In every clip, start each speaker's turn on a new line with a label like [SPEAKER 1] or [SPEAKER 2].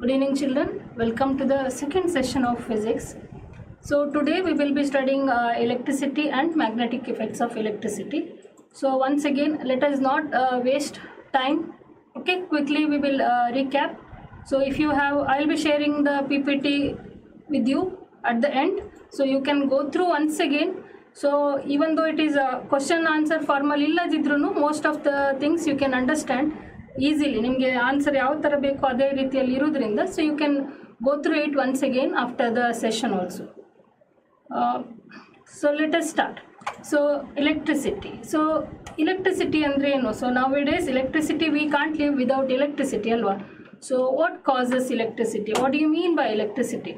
[SPEAKER 1] Good evening children, welcome to the second session of physics. So today we will be studying electricity and magnetic effects of electricity. So once again let us not waste time. Okay, quickly we will recap. So if you have, I'll be sharing the PPT with you at the end. So you can go through once again. So even though it is a question answer formal illadidrunu, most of the things you can understand easily. ನಿಮಗೆ answer ಯಾವ ಥರ ಬೇಕೋ ಅದೇ ರೀತಿಯಲ್ಲಿ ಇರೋದ್ರಿಂದ so you can go through it once again after the session also. So let us start. So electricity ಅಂದರೆ ಏನು? So now it is electricity we can't live without electricity ಅಲ್ವಾ? So what causes electricity? What do you mean by electricity?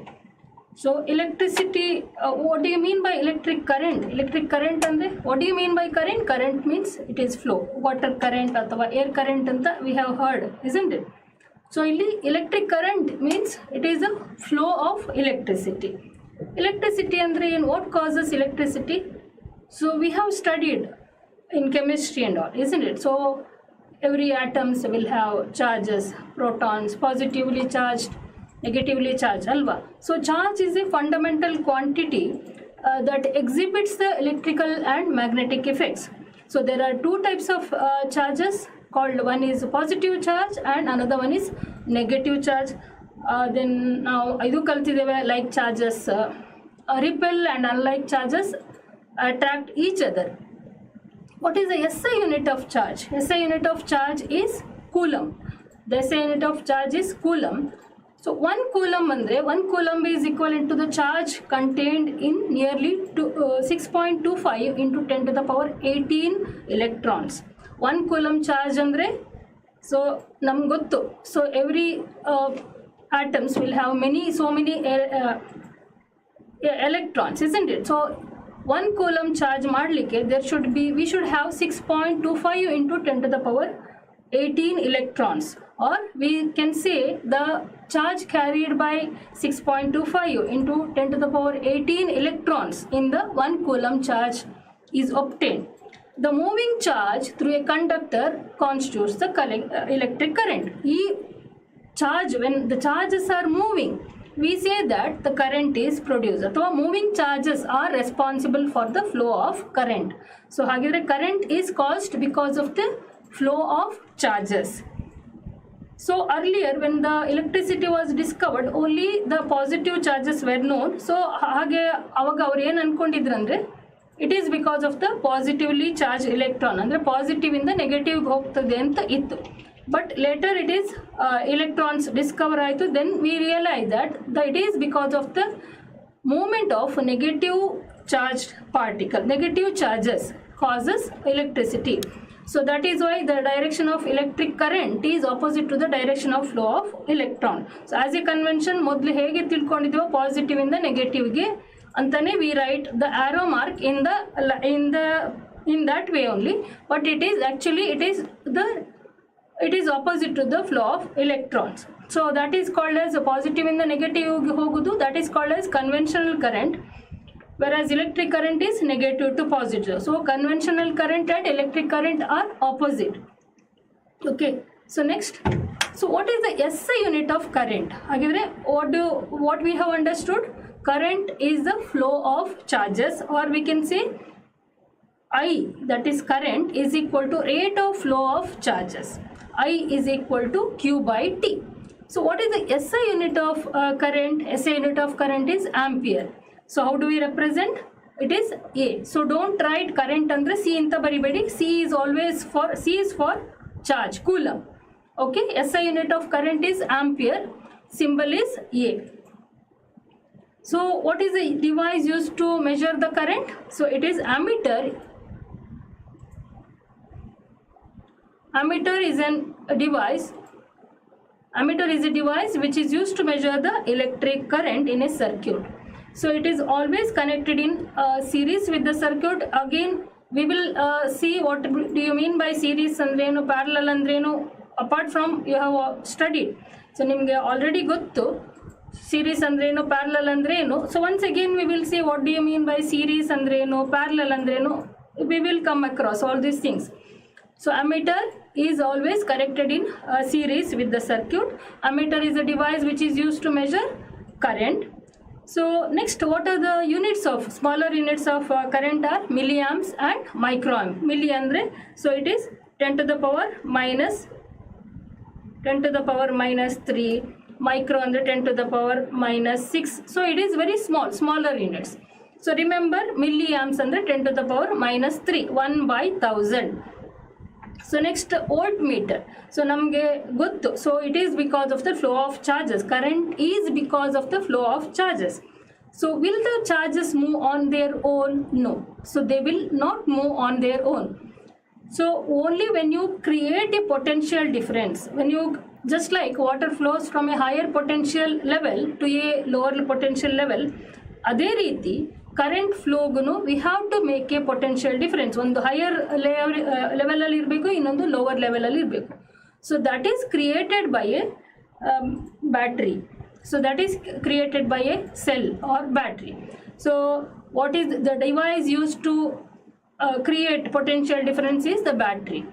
[SPEAKER 1] So electricity, what do you mean by electric current? Electric current andre what do you mean by current? Current means it is flow. Water current athava air current anta we have heard, isn't it? So illi electric current means it is a flow of electricity. Electricity andre in what causes electricity? So we have studied in chemistry and all, isn't it? So every atoms will have charges, protons, positively charged, negatively charged alva. So charge is a fundamental quantity that exhibits the electrical and magnetic effects. So there are two types of charges called, one is positive charge and another one is negative charge. Then now idu kaltideve like charges repel and unlike charges attract each other. What is the SI unit of charge? SI unit of charge is coulomb. The SI unit of charge is coulomb. So 1 coulomb andre 1 coulomb is equivalent to the charge contained in nearly 6.25 into 10 to the power 18 electrons. 1 coulomb charge andre, so namge gottu, so every atoms will have so many electrons, isn't it? So 1 coulomb charge madlikke we should have 6.25 into 10 to the power 18 electrons, or we can say the charge carried by 6.25 into 10 to the power 18 electrons in the 1 coulomb charge is obtained. The moving charge through a conductor constitutes the electric current. Charge, when the charges are moving, we say that the current is produced. So moving charges are responsible for the flow of current. So hagidre current is caused because of the flow of charges. So earlier when the electricity was discovered, only the positive charges were known. So hage avaga avaru ಏನು ಅನ್ಕೊಂಡಿದ್ರು ಅಂದ್ರೆ it is because of the positively charged electron, ಅಂದ್ರೆ positive ಇಂದ negative ಹೋಗ್ತದೆ ಅಂತ ಇತ್ತು. But later it is electrons discover ಆಯಿತು. Then we realize that it is because of the movement of negative charged particle. Negative charges causes electricity. So that is why the direction of electric current is opposite to the direction of flow of electron. So as a convention ಮೊದಲು ಹೇಗೆ ತಿಳ್ಕೊಂಡಿದ್ದೀವೋ positive ಇಂದ negative ಗೆ ಅಂತಾನೆ we write the arrow mark in that way only, but it is opposite to the flow of electrons. So that is called as positive in the negative ಹೋಗುದು, that is called as conventional current, whereas electric current is negative to positive. So conventional current and electric current are opposite. Okay, so next, so what is the SI unit of current? Hagidre what we have understood, current is the flow of charges, or we can say I, that is current, is equal to rate of flow of charges. I is equal to Q by T. So what is the SI unit of current? SI unit of current is ampere. So how do we represent? It is A. So don't write current andre C anta baribedi. C is for charge, coulomb. Okay, SI unit of current is ampere. Symbol is A. So what is the device used to measure the current? So it is ammeter. Ammeter is a device. Ammeter is a device which is used to measure the electric current in a circuit. So it is always connected in series with the circuit. Again we will see what do you mean by series andrenu, parallel andrenu, apart from you have studied. So nimge already gottu series andrenu, parallel andrenu. So once again we will see what do you mean by series andrenu, parallel andrenu. We will come across all these things. So ammeter is always connected in series with the circuit. Ammeter is a device which is used to measure current. So next, what are the units of smaller units of current are milliamps and microamp. Milli andre, so it is 10 to the power minus 3, micro andre 10 to the power minus 6. So it is very smaller units. So remember, milliamps andre 10 to the power minus 3, 1/1000. So next, voltmeter. So namge gottu, so it is because of the flow of charges. Current is because of the flow of charges. So will the charges move on their own? No. So they will not move on their own. So only when you create a potential difference, when you, just like water flows from a higher potential level to a lower potential level, ಅದೇ ರೀತಿ current ಫ್ಲೋಗೂ we have to make a potential difference. ಒಂದು higher ಲೆವೆಲಲ್ಲಿ ಇರಬೇಕು, ಇನ್ನೊಂದು lower ಲೆವೆಲಲ್ಲಿ ಇರಬೇಕು. So that is created by a battery. So that is created by a cell or battery. So what is the device used to create potential difference is the battery.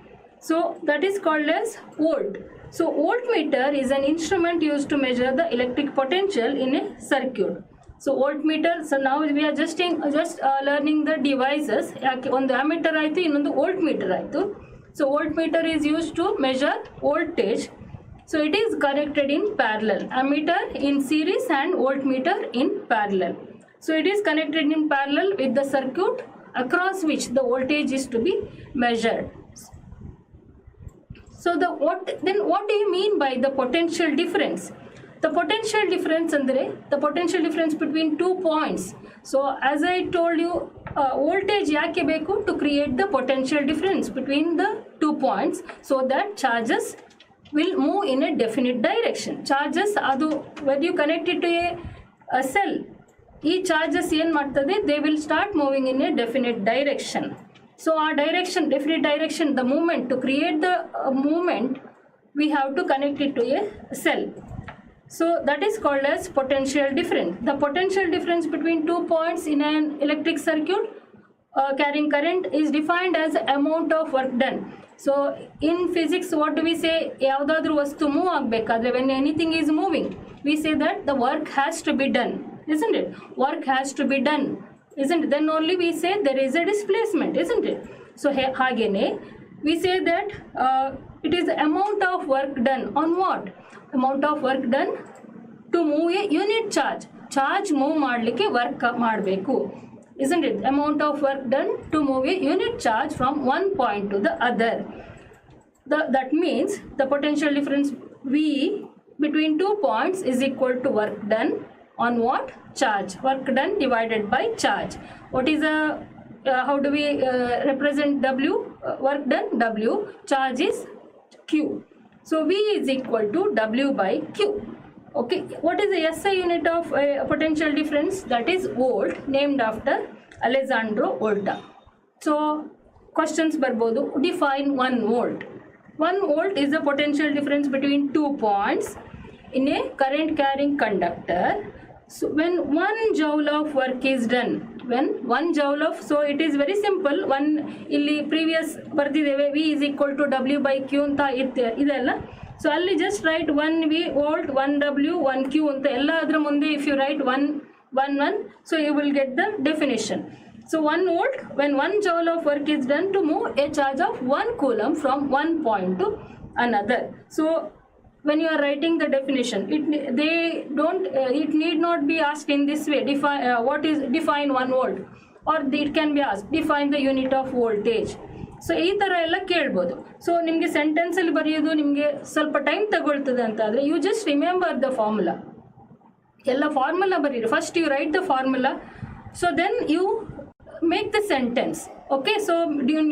[SPEAKER 1] So that is called as volt. So voltmeter is an instrument used to measure the electric potential in a circuit. So voltmeter, so now we are just learning the devices. ಒಂದು ammeter ಆಯ್ತು, ಇನ್ನೊಂದು voltmeter ಆಯ್ತು. So voltmeter is used to measure voltage. So it is connected in parallel. Ammeter in series and voltmeter in parallel. So it is connected in parallel with the circuit across which the voltage is to be measured. So what do you mean by the potential difference? The potential difference andre the potential difference between 2 points. So as I told you, voltage yake beku to create the potential difference between the 2 points, so that charges will move in a definite direction. Charges adu when you connect it to a cell, ee charges yen ಮಾಡ್ತದೆ, they will start moving in a definite direction. So our direction, definite direction, the movement, to create the movement we have to connect it to a cell. So that is called as potential difference. The potential difference between 2 points in an electric circuit carrying current is defined as amount of work done. So in physics, what do we say? ಯಾವ್ದಾದ್ರೂ ವಸ್ತು move ಆಗಬೇಕಾದ್ರೆ, when anything is moving, we say that the work has to be done, isn't it? Work has to be done, isn't it? Then only we say there is a displacement, isn't it? So ಹಾಗೇನೆ we say that it is the amount of work done on what? Amount of work done to move a unit charge. Charge move ಮಾಡಲಿಕ್ಕೆ work ಮಾಡಬೇಕು, isn't it? Amount of work done to move a unit charge from one point to the other. That means the potential difference V between 2 points is equal to work done on what? Charge. Work done divided by charge. What is how do we represent W? Work done W. Charge is Q. So V is equal to W by Q. Okay, what is the SI unit of potential difference? That is volt, named after Alessandro Volta. So questions barbodu. Define 1 volt. 1 volt is the potential difference between 2 points in a current carrying conductor. So when 1 joule of work is done, when 1 joule of, so it is very simple. One illi previous bardideve, V is equal to W by Q anta idella. So alli just write 1 V volt, 1 W, 1 Q anta ella adra munde if you write 1, so you will get the definition. So 1 volt, when 1 joule of work is done to move a charge of 1 coulomb from one point to another. So when you are writing the definition, it need not be asked in this way. Define 1 volt, or it can be asked define the unit of voltage. So ಈ ಥರ ಎಲ್ಲ ಕೇಳ್ಬೋದು. So ನಿಮಗೆ ಸೆಂಟೆನ್ಸಲ್ಲಿ ಬರೆಯೋದು ನಿಮಗೆ ಸ್ವಲ್ಪ time ತಗೊಳ್ತದೆ ಅಂತ ಆದರೆ you just remember the formula. ಎಲ್ಲ ಫಾರ್ಮುಲಾ ಬರೀರಿ. First you write the formula, so then you make the sentence. Okay, so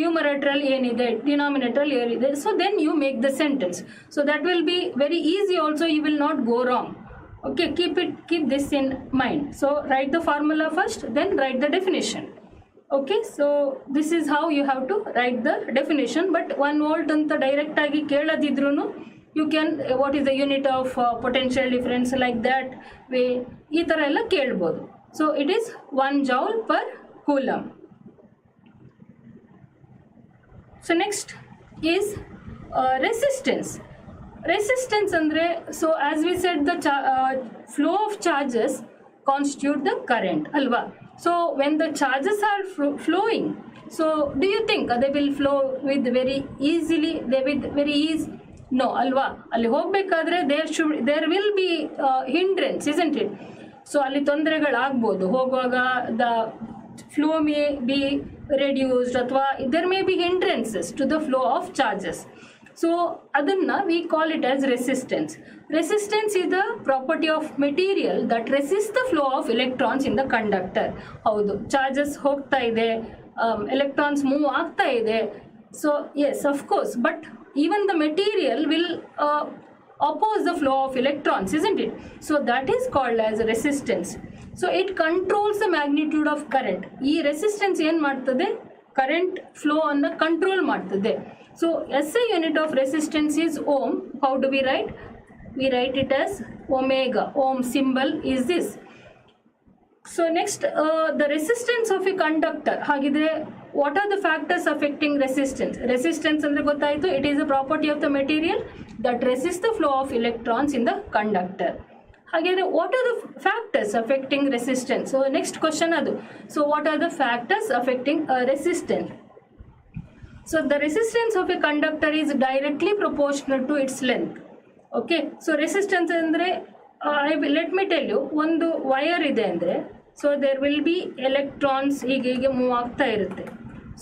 [SPEAKER 1] ನ್ಯೂಮರೇಟರಲ್ಲಿ ಏನಿದೆ, ಡಿನಾಮಿನೇಟರಲ್ಲಿ ಏನಿದೆ, so then you make the sentence. So that will be very easy also, you will not go wrong. Okay, keep this in mind. So write the formula first, then write the definition. Okay, so this is how you have to write the definition. But 1 volt anta direct agi keladidrunu you can, what is the unit of potential difference, like that way ee tara ella kelbodu. So it is 1 joule per coulomb. So next is resistance andre, so as we said, the flow of charges constitute the current alva. So when the charges are flowing, so do you think they will flow with very easily, they with very ease? No alva, ಅಲ್ಲಿ ಹೋಗಬೇಕಾದ್ರೆ there will be hindrance, isn't it? So ಅಲ್ಲಿ ತೊಂದರೆಗಳಾಗಬಹುದು ಹೋಗುವಾಗ, the flow may be reduced ಅಥವಾ there may be hindrances to the flow of charges. So adanna we call it as resistance. Resistance is the property of material that resists the flow of electrons in the conductor. Haudu, charges ಹೋಗ್ತಾ ಇದೆ, electrons move ಆಗ್ತಾ ಇದೆ. So yes, of course, but even the material will oppose the flow of electrons, isn't it? So that is called as resistance. So it controls the magnitude of current. ಈ resistance ಏನು ಮಾಡ್ತದೆ? Current flow ಅನ್ನು control ಮಾಡ್ತದೆ. So SI unit of resistance is ohm. How do we write? We write it as omega. Ohm symbol is this. So next, the resistance of a conductor. Hagidre, what are the factors affecting resistance? Resistance andre gottayitu, it is a property of the material that resists the flow of electrons in the conductor. Hagidre, what are the factors affecting resistance? So next question adu. So what are the factors affecting resistance? So the resistance of a conductor is directly proportional to its length. Okay, so resistance andre, let me tell you, ಒಂದು wire ಇದೆ ಅಂದ್ರೆ, so there will be electrons ಹೀಗೆ move ಆಗ್ತಾ ಇರುತ್ತೆ.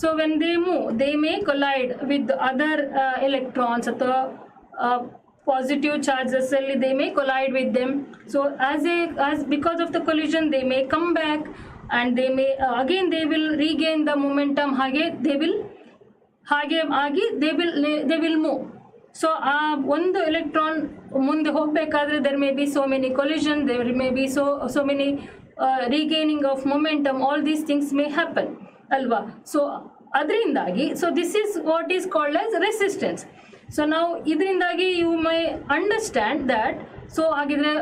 [SPEAKER 1] So when they move, they may collide with other electrons ಅಥವಾ positive charges ಅಲ್ಲಿ they may collide with them. So as because of the collision they may come back and they may again they will regain the momentum. ಹಾಗೆ ಆಗಿ they will move. So ಒಂದು electron ಮುಂದೆ ಹೋಗಬೇಕಾದ್ರೆ there may be so many collision, there may be so many regaining of momentum, all these things may happen alva. So ಅದರಿಂದಾಗಿ, so this is what is called as resistance. So now ಇದರಿಂದಾಗಿ you may understand that, so ಹಾಗಿದ್ರೆ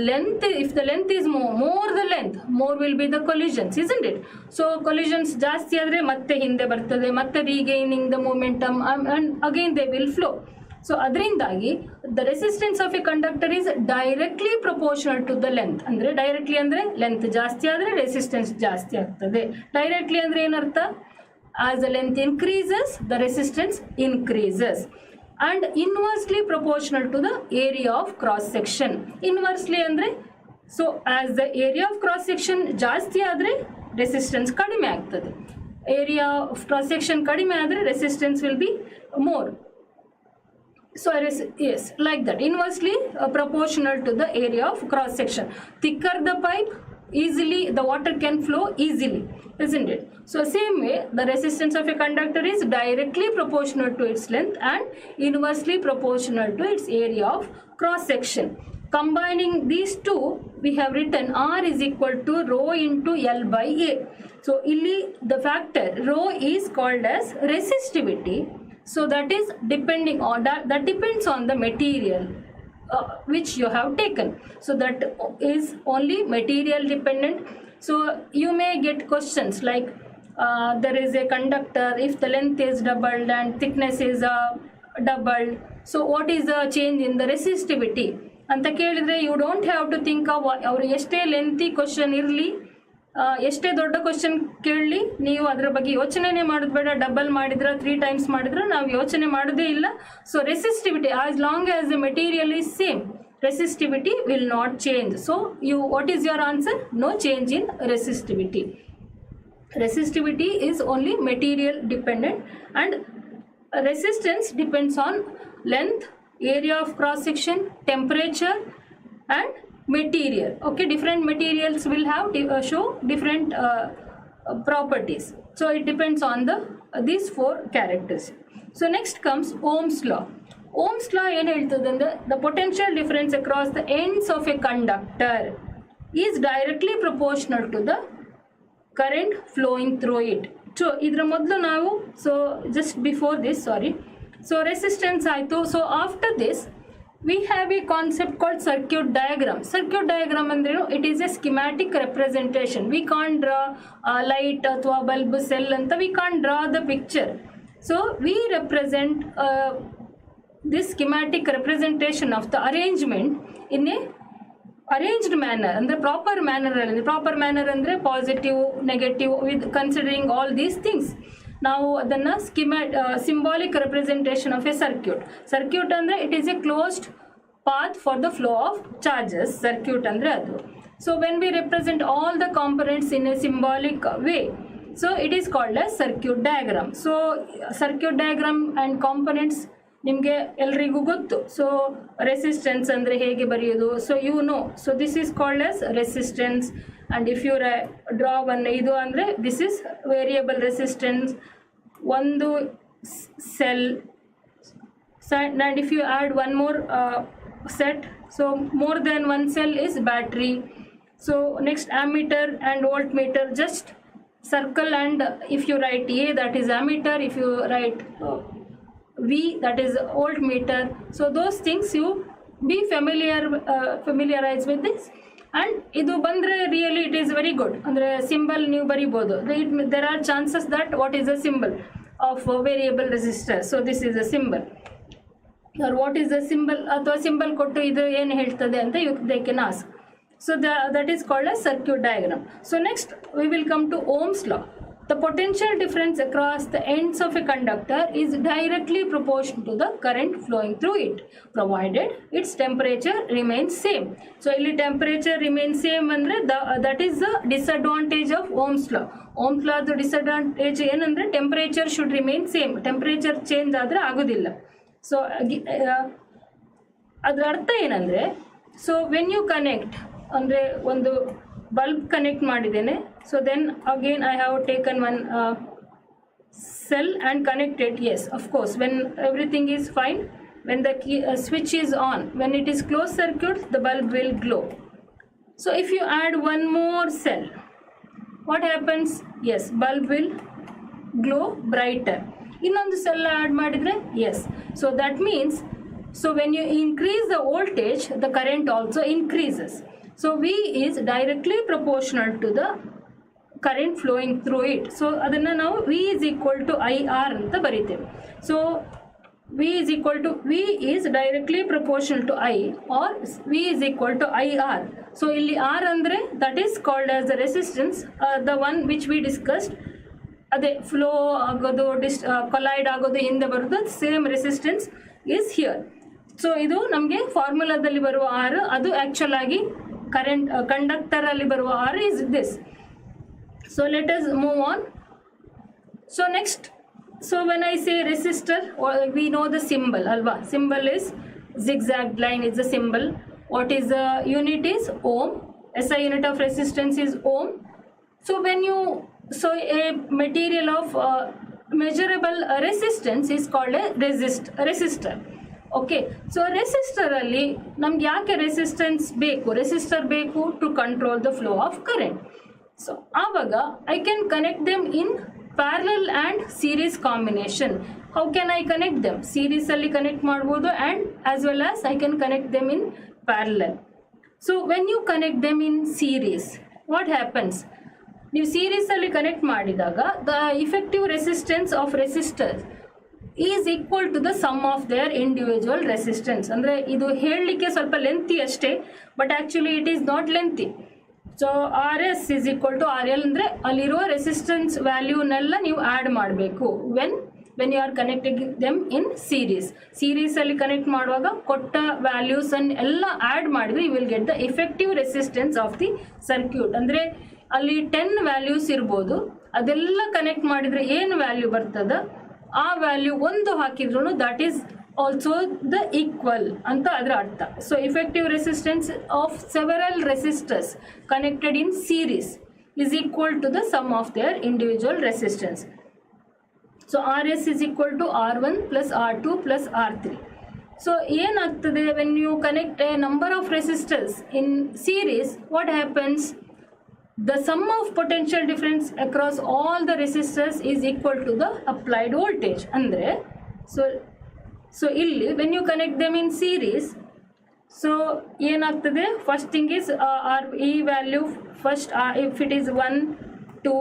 [SPEAKER 1] length, if the length is more the length, more will be the collisions, isn't it? So collisions ಜಾಸ್ತಿ ಆದ್ರೆ ಮತ್ತೆ ಹಿಂದೆ ಬರ್ತದೆ, ಮತ್ತೆ regaining the momentum and again they will flow. So ಅದರಿಂದಾಗಿ the resistance of a conductor is directly proportional to the length. ಅಂದ್ರೆ directly ಅಂದ್ರೆ length ಜಾಸ್ತಿ ಆದ್ರೆ resistance ಜಾಸ್ತಿ ಆಗ್ತದೆ. Directly ಅಂದ್ರೆ ಏನರ್ಥ? As the length increases, the resistance increases. And inversely proportional to the area of cross section. Inversely andre, so as the area of cross section ಜಾಸ್ತಿ ಆದ್ರೆ resistance ಕಡಿಮೆ ಆಗ್ತದೆ. Area of cross section ಕಡಿಮೆ ಆದ್ರೆ resistance will be more. So yes, like that, inversely proportional to the area of cross section. Thicker the pipe, easily the water can flow easily, isn't it? So same way, the resistance of a conductor is directly proportional to its length and inversely proportional to its area of cross section. Combining these two, we have written R is equal to rho into L by A. So illi the factor rho is called as resistivity. So that is depending on that depends on the material which you have taken. So that is only material dependent. So you may get questions like there is a conductor, if the length is doubled and thickness is doubled, so what is the change in the resistivity ಅಂತ ಕೇಳಿದ್ರೆ, you don't have to think of ಅವರು ಎಷ್ಟೇ lengthy question ಇರಲಿ, ಎಷ್ಟೇ ದೊಡ್ಡ question ಕೇಳಲಿ, ನೀವು ಅದರ ಬಗ್ಗೆ ಯೋಚನೆನೇ ಮಾಡೋದು ಬೇಡ. ಡಬಲ್ ಮಾಡಿದ್ರ 3 times ಮಾಡಿದ್ರ ನಾವು ಯೋಚನೆ ಮಾಡೋದೇ ಇಲ್ಲ. So resistivity, as long as the material is same, resistivity will not change. So what is your answer? No change in resistivity. Resistivity is only material dependent and resistance depends on length, area of cross section, temperature and material. Okay, different materials will have show different properties. So it depends on these 4 characters. So next comes Ohm's law. Ohm's law ಏನು ಹೇಳ್ತದಂದ್ರೆ, the potential difference across the ends of a conductor is directly proportional to the current flowing through it. So ಇದರ ಮೊದಲು ನಾವು, so just before this, sorry, so resistance ಆಯ್ತು. So after this we have a concept called circuit diagram. Circuit diagram ಅಂದ್ರೇನು? It is a schematic representation. We can't draw light ಅಥವಾ bulb cell ಅಂತ we can't draw the picture. So we represent this schematic representation of the arrangement in a arranged manner and the proper manner ಅಂದ್ರೆ positive negative with considering all these things ನಾವು ಅದನ್ನ symbolic representation of a circuit ಅಂದ್ರೆ it is a closed path for the flow of charges circuit andre adu. So when we represent all the components in a symbolic way, so it is called as circuit diagram. So circuit diagram and components ನಿಮಗೆ ಎಲ್ರಿಗೂ ಗೊತ್ತು. So resistance ಅಂದರೆ ಹೇಗೆ ಬರೆಯೋದು, so you know. So this is called as resistance. And if you draw one ಇದು ಅಂದರೆ this is variable resistance, ಒಂದು cell. And if you add one more set, so more than one cell is battery. So next ammeter and voltmeter, just circle, and if you write A, that is ammeter, if you write V, that is voltmeter. So those things you be familiarized with this. And idu bandre really it is very good andre symbol ನೀವು ಬರಿಬಹುದು. There are chances that what is the symbol of a variable resistor, so this is a symbol, or what is the symbol ಅಥವಾ symbol ಕೊಟ್ಟು ಇದು ಏನು ಹೇಳ್ತದೆ ಅಂತ they can ask. So that is called a circuit diagram. So next we will come to Ohm's law. The potential difference across the ends of a conductor is directly proportional to the current flowing through it, provided its temperature remains same. So ಇಲ್ಲಿ temperature remains same ಅಂದ್ರೆ that is the disadvantage of Ohm's law. Ohm's law the disadvantage ಏನಂದ್ರೆ temperature should remain same, temperature change ಆದ್ರೆ ಆಗೋದಿಲ್ಲ. So ಅದರ ಅರ್ಥ ಏನಂದರೆ, so when you connect ಅಂದರೆ ಒಂದು ಬಲ್ಬ್ ಕನೆಕ್ಟ್ ಮಾಡಿದ್ದೇನೆ, so then again I have taken one cell and connected. Yes, of course when everything is fine, when the switch is on, when it is closed circuit, the bulb will glow. So if you add one more cell, what happens? Yes, bulb will glow brighter. ಇನ್ನೊಂದು cell add ಮಾಡಿದರೆ yes. So that means, so when you increase the voltage, the current also increases. So V is directly proportional to the current flowing through it. So ಅದನ್ನು ನಾವು V is equal to I R ಅಂತ ಬರಿತೇವೆ. So V is directly proportional to I, R V is equal to I R. So ಇಲ್ಲಿ R ಅಂದರೆ that is called as the resistance, the one which we discussed. ಅದೇ flow ಆಗೋದು, collide ಆಗೋದು ಹಿಂದೆ ಬರೋದು, same resistance is here. So ಇದು ನಮಗೆ ಫಾರ್ಮುಲಾದಲ್ಲಿ ಬರುವ ಆರ್, ಅದು ಆ್ಯಕ್ಚುಲ್ ಆಗಿ ಕಂಡಕ್ಟರಲ್ಲಿ ಬರುವ R is this. So let us move on. So next, so when I say resistor, we know the symbol ಅಲ್ವಾ. Symbol is zigzag line is the symbol. What is the unit is ohm. SI unit of resistance is ohm. So when you, so a material of measurable resistance is called a resistor. Okay, so resistor ಅಲ್ಲಿ ನಮ್ಗೆ ಯಾಕೆ resistor ಬೇಕು to control the flow of current. So ಆವಾಗ I can connect them in parallel and series combination. How can I connect them? Series ಅಲ್ಲಿ connect ಮಾಡ್ಬೋದು, and as well as I can connect them in parallel. So when you connect them in series, what happens? ನೀವು ಸೀರೀಸಲ್ಲಿ connect ಮಾಡಿದಾಗ the effective resistance of resistors is equal to the sum of their individual resistance. ಅಂದರೆ ಇದು ಹೇಳಲಿಕ್ಕೆ ಸ್ವಲ್ಪ lengthy ಅಷ್ಟೇ, but actually it is not lengthy. So R S is equal to R L ಅಂದರೆ ಅಲ್ಲಿರುವ ರೆಸಿಸ್ಟೆನ್ಸ್ ವ್ಯಾಲ್ಯೂನೆಲ್ಲ ನೀವು ಆ್ಯಡ್ ಮಾಡಬೇಕು when you are connecting them in ಸೀರೀಸಲ್ಲಿ ಕನೆಕ್ಟ್ ಮಾಡುವಾಗ ಕೊಟ್ಟ ವ್ಯಾಲ್ಯೂಸನ್ನು ಎಲ್ಲ ಆ್ಯಡ್ ಮಾಡಿದರೆ you will get the effective resistance of the circuit. ಅಂದರೆ ಅಲ್ಲಿ 10 ವ್ಯಾಲ್ಯೂಸ್ ಇರ್ಬೋದು, ಅದೆಲ್ಲ ಕನೆಕ್ಟ್ ಮಾಡಿದರೆ ಏನು ವ್ಯಾಲ್ಯೂ ಬರ್ತದ ಆ ವ್ಯಾಲ್ಯೂ ಒಂದು ಹಾಕಿದ್ರು that is also the equal ಅಂತ ಅದರ ಅರ್ಥ. So effective resistance of several resistors connected in series is equal to the sum of their individual resistance. So R S is equal to R1 plus R2 plus R3. So ಏನಾಗ್ತದೆ, when you connect a number of resistors in series, what happens? The sum of potential difference across all the resistors is equal to the applied voltage. Andre, so illi when you connect them in series, so ಏನಾಗ್ತದೆ, first thing is e value first, if it is 1 2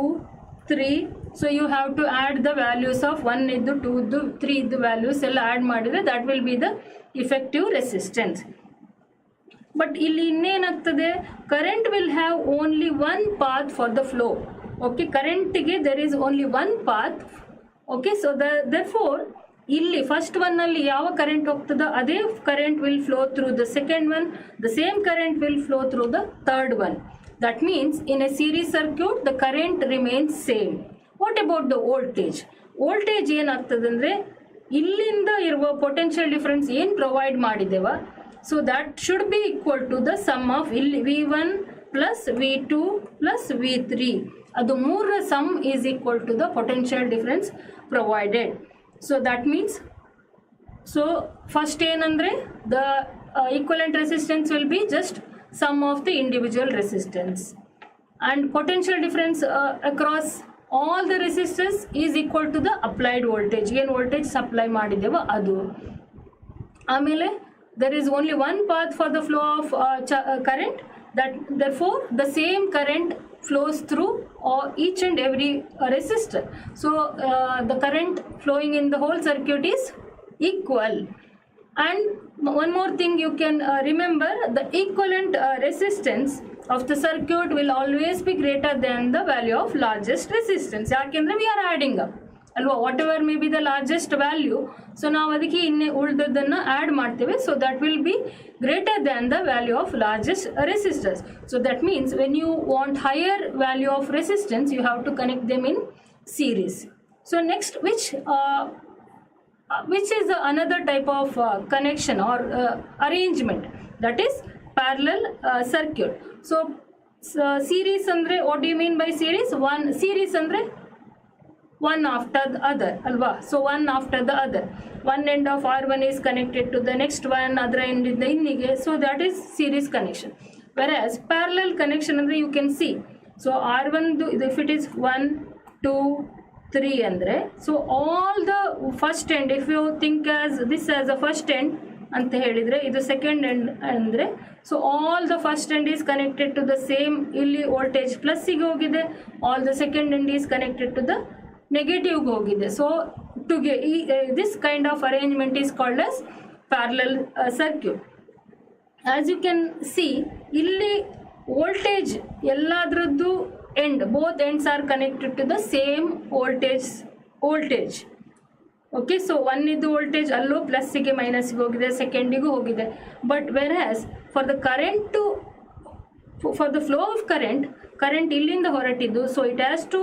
[SPEAKER 1] 3 So you have to add the values of 1 iddu 2 iddu 3 iddu values ಎಲ್ಲ add ಮಾಡಿದ್ರೆ that will be the effective resistance. But ಇಲ್ಲಿ ಇನ್ನೇನಾಗ್ತದೆ, current will have only one path for the flow. Okay, current ಗೆ there is only one path. Okay, so therefore ಇಲ್ಲಿ first one ಅಲ್ಲಿ ಯಾವ current ಹೋಗ್ತದೋ ಅದೇ current will flow through the second one, the same current will flow through the third one. That means in a series circuit the current remains same. What about the voltage? Voltage ಏನಾಗ್ತದಂದ್ರೆ ಇಲ್ಲಿಂದ ಇರುವ potential difference ಏನು provide ಮಾಡಿದ್ದೇವ, so that should be equal to the sum of ಇಲ್ಲಿ V1 plus V2 plus V3. ಅದು ಮೂರರ sum is equal to the potential difference provided. So that means, so first ಏನಂದ್ರೆ the equivalent resistance will be just sum of the individual resistance, and potential difference across all the resistors is equal to the applied voltage. ಏನು voltage supply ಮಾಡಿದ್ದೇವೋ ಅದು. ಆಮೇಲೆ there is only one path for the flow of current, that therefore the same current flows through each and every resistor. So the current flowing in the whole circuit is equal. And one more thing you can remember, the equivalent resistance of the circuit will always be greater than the value of largest resistance. ಯಾಕೆಂದ್ರೆ we are adding up ಅಲ್ವಾ, whatever may be the largest value, so ನಾವು ಅದಕ್ಕೆ ಇನ್ನೇ ಉಳಿದದನ್ನು add ಮಾಡ್ತೇವೆ. So that will be greater than the value of largest resistors. So that means when you want higher value of resistance you have to connect them in series. So next which is another type of connection or arrangement, that is parallel circuit. So series andre what do you mean by series? One series andre one after the other alva. So one after the other, one end of R1 is connected to the next one, other end in the innige, so that is series connection. Whereas parallel connection andre you can see, so R1 if it is 1 2 3 andre, so all the first end, if you think as this as a first end ಅಂತ ಹೇಳಿದ್ರೆ ಇದು second end ಅಂದರೆ, so all the first end is connected to the same, ಇಲ್ಲಿ voltage ಪ್ಲಸ್ಸಿಗೆ ಹೋಗಿದೆ, all the second end is connected to the ನೆಗೆಟಿವ್ಗೆ ಹೋಗಿದೆ. So this kind of arrangement is called as parallel circuit. As you can see ಇಲ್ಲಿ voltage ಎಲ್ಲದರದ್ದು end, both ends are connected to the same voltage. Okay, so one ಇದು voltage ಅಲ್ಲೂ ಪ್ಲಸ್ಸಿಗೆ ಮೈನಸ್ಗೆ ಹೋಗಿದೆ, ಸೆಕೆಂಡಿಗೂ ಹೋಗಿದೆ. But ವೆರಾಸ್ for the current for the flow of current ಇಲ್ಲಿಂದ ಹೊರಟಿದ್ದು, so it has to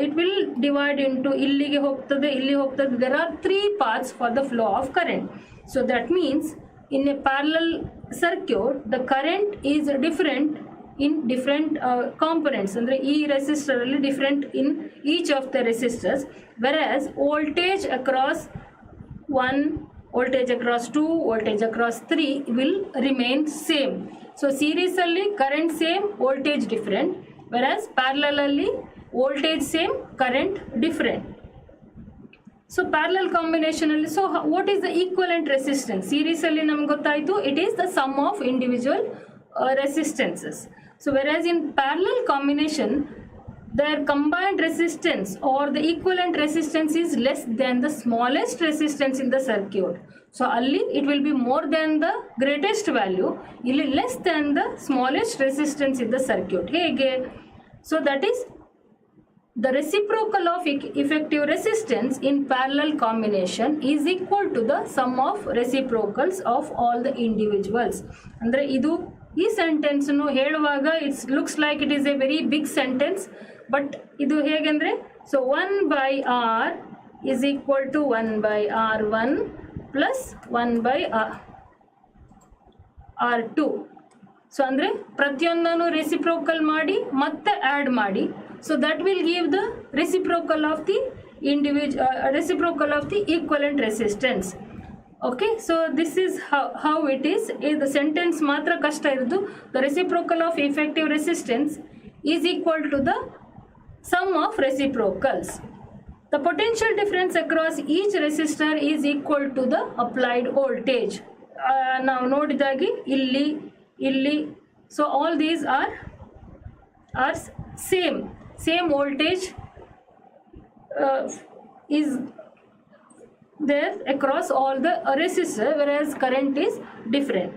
[SPEAKER 1] it will divide into illige hogtade, illi hogtade. There are 3 paths for the flow of current. So that means in a parallel circuit the current is different in different components, andre ee resistor alli different in each of the resistors, whereas voltage across 1, voltage across 2, voltage across 3 will remain same. So series alli current same, voltage different, whereas parallel alli voltage same, current different. So parallel combination alli, so what is the equivalent resistance? Series alli namge gottaytu, it is the sum of individual resistances. So whereas in parallel combination their combined resistance or the equivalent resistance is less than the smallest resistance in the circuit. So alli it will be more than the greatest value, illi less than the smallest resistance in the circuit. Hege? So that is the reciprocal of effective resistance in parallel combination is equal to the sum of reciprocals of all the individuals. Andre idu ee sentence nu heluvaga it looks like it is a very big sentence, but idu hegandre, so 1 by R is equal to 1 by R1 plus 1 by R2. So ಅಂದರೆ ಪ್ರತಿಯೊಂದನ್ನು reciprocal ಮಾಡಿ ಮತ್ತೆ add ಮಾಡಿ, so that will give the reciprocal of the reciprocal of the equivalent resistance. Okay, so this is how it is. The sentence matra kashta irudu, the reciprocal of effective resistance is equal to the sum of reciprocals. The potential difference across each resistor is equal to the applied voltage. Now nodidagi illi, so all these are same voltage is there across all the resistor, whereas current is different.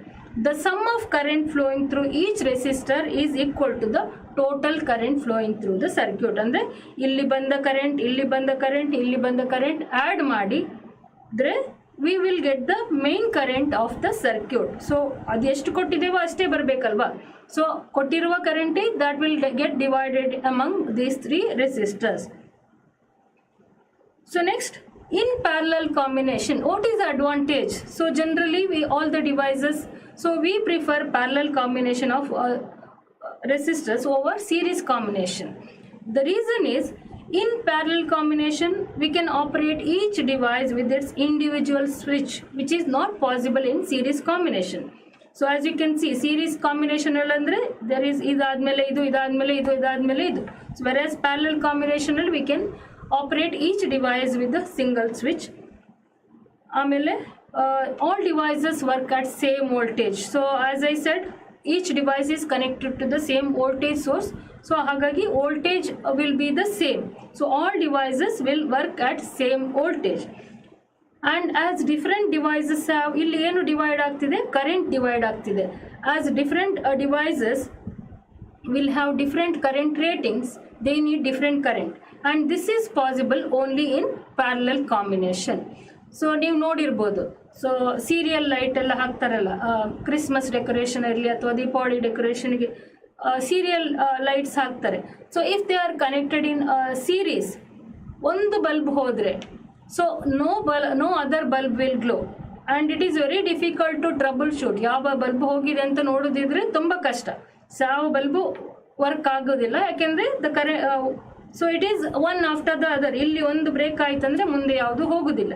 [SPEAKER 1] The sum of current flowing through each resistor is equal to the total current flowing through the circuit. ಅಂದ್ರೆ ಇಲ್ಲಿ ಬಂದ current, ಇಲ್ಲಿ ಬಂದ current, ಇಲ್ಲಿ ಬಂದ current add ಮಾಡಿದ್ರೆ we will get the main current of the circuit. So ಅದು ಎಷ್ಟು ಕೊಟ್ಟಿದ್ದೇವೋ ಅಷ್ಟೇ ಬರಬೇಕಲ್ವಾ. So ಕೊಟ್ಟಿರುವ current that will get divided among these three resistors. So next, in parallel combination, what is the advantage? So generally all the devices, so we prefer parallel combination of resistors over series combination. The reason is, in parallel combination we can operate each device with its individual switch, which is not possible in series combination. So as you can see, series combination allandre there is idadmele idu, idadmele idu, idadmele idu. So whereas parallel combination we can operate each device with a single switch. Amele all devices work at same voltage. So as I said, each device is connected to the same voltage source. So hagagi voltage will be the same. So all devices will work at same voltage. And as different devices have, ಇಲ್ಲಿ ಏನು divide ಆಗ್ತಿದೆ, current divide ಆಗ್ತಿದೆ. As different devices will have different current ratings, they need different current. And this is possible only in parallel combination. So ನೀವು ನೋಡಿರ್ಬೋದು, so serial light ಎಲ್ಲ ಹಾಕ್ತಾರಲ್ಲ, Christmas decoration ಇರಲಿ ಅಥವಾ ದೀಪಾವಳಿ ಡೆಕೋರೇಷನ್ಗೆ ಸೀರಿಯಲ್ ಲೈಟ್ಸ್ ಹಾಕ್ತಾರೆ. So if they are connected in series, ಒಂದು ಬಲ್ಬ್ ಹೋದರೆ so no other bulb will glow and it is very difficult to troubleshoot. ಯಾವ ಬಲ್ಬ್ ಹೋಗಿದೆ ಅಂತ ನೋಡೋದಿದ್ರೆ ತುಂಬ ಕಷ್ಟ. ಸೊ ಯಾವ ಬಲ್ಬು ವರ್ಕ್ ಆಗೋದಿಲ್ಲ, ಯಾಕೆಂದರೆ the so it is one after the other. ಇಲ್ಲಿ ಒಂದು ಬ್ರೇಕ್ ಆಯ್ತಂದ್ರೆ ಮುಂದೆ ಯಾವುದು ಹೋಗೋದಿಲ್ಲ.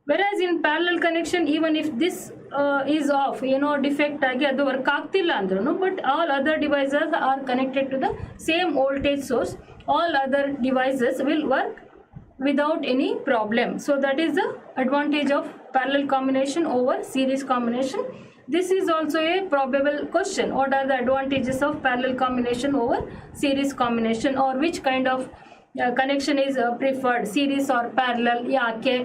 [SPEAKER 1] Whereas in parallel connection, even if this is off, defect agi adu work ಆಗ್ತಿಲ್ಲ ಅಂದ್ರೂ, but all other devices are connected to the same voltage source, all other devices will work without any problem. So that is the advantage of parallel combination over series combination. This is also a probable question. What are the advantages of parallel combination over series combination, or which kind of connection is preferred, series or parallel? Yake?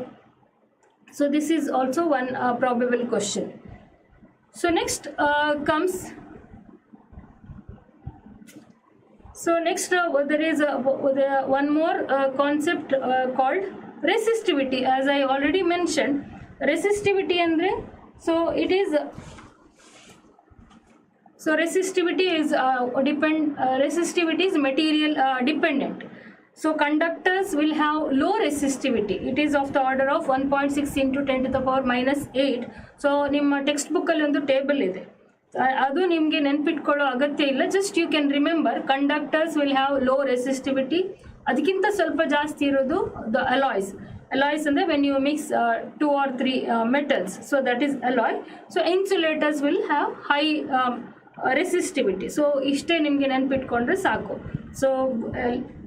[SPEAKER 1] So this is also one probable question. So next comes, there is one more concept called resistivity. As I already mentioned, resistivity andre, so it is resistivity is material dependent. So conductors will have low resistivity. It is of the order of 1.6 into 10 to the power minus 8. So ನಿಮ್ಮ text ಬುಕ್ಕಲ್ಲಿ ಒಂದು table ಇದೆ, ಅದು ನಿಮಗೆ ನೆನ್ಪಿಟ್ಕೊಳ್ಳೋ ಅಗತ್ಯ ಇಲ್ಲ. Just you can remember conductors will have low resistivity. ಅದಕ್ಕಿಂತ ಸ್ವಲ್ಪ ಜಾಸ್ತಿ ಇರೋದು ದ ಅಲಾಯ್ಸ್. ಅಲಾಯ್ಸ್ ಅಂದರೆ when you mix 2 or 3 metals, so that is alloy. So insulators will have high resistivity. So ಇಷ್ಟೇ ನಿಮಗೆ ನೆನ್ಪಿಟ್ಕೊಂಡ್ರೆ ಸಾಕು. So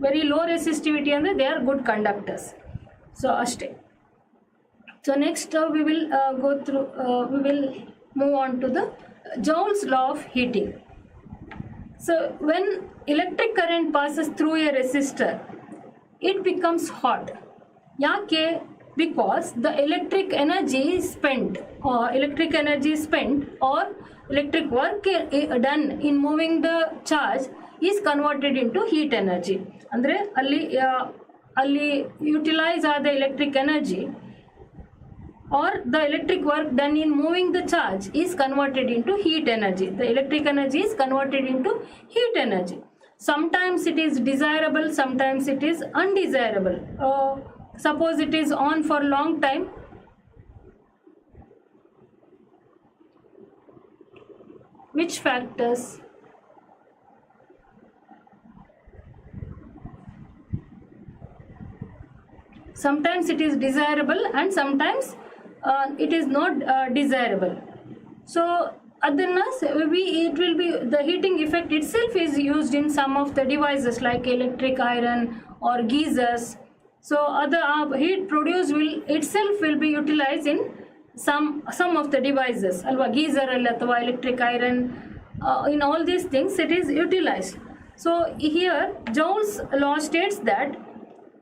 [SPEAKER 1] very low resistivity ಅಂದರೆ they are good conductors. So ಅಷ್ಟೇ. So next we will we will move on to the Joule's law of heating. So when electric current passes through a resistor, it becomes hot. Yake? Because the electric energy is spent, or electric work done in moving the charge is converted into heat energy. ಅಂದರೆ ಅಲ್ಲಿ utilise ಆದ electric energy or the electric work done in moving the charge is converted into heat energy. The electric energy is converted into heat energy. Sometimes it is desirable, sometimes it is undesirable. Suppose it is on for long time, which factors? Sometimes it is desirable and sometimes it is not desirable. So it will be the heating effect itself is used in some of the devices like electric iron or geysers. So other heat produced will be utilized in some of the devices. Alva geyser athwa electric iron, in all these things it is utilized. So here Joule's law states that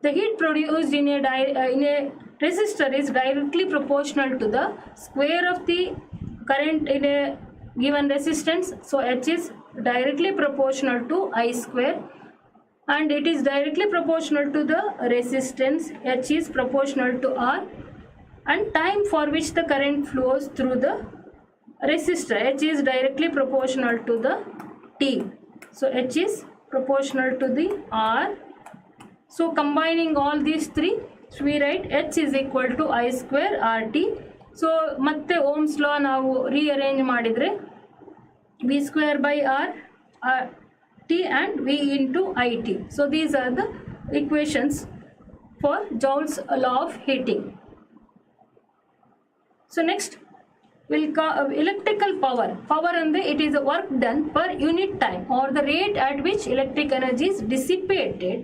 [SPEAKER 1] The heat produced in a resistor is directly proportional to the square of the current in a given resistance. So H is directly proportional to I square, and it is directly proportional to the resistance. H is proportional to R, and time for which the current flows through the resistor, H is directly proportional to the T. So H is proportional to the R. So combining all these three, so we write H is equal to I square RT. So ಮತ್ತೆ Ohm's law ನಾವು rearrange ಮಾಡಿದ್ರೆ V square by R T and V into IT. So these are the equations for Joule's law of heating. So next we'll call electrical power. Power and it is work done per unit time or the rate at which electric energy is dissipated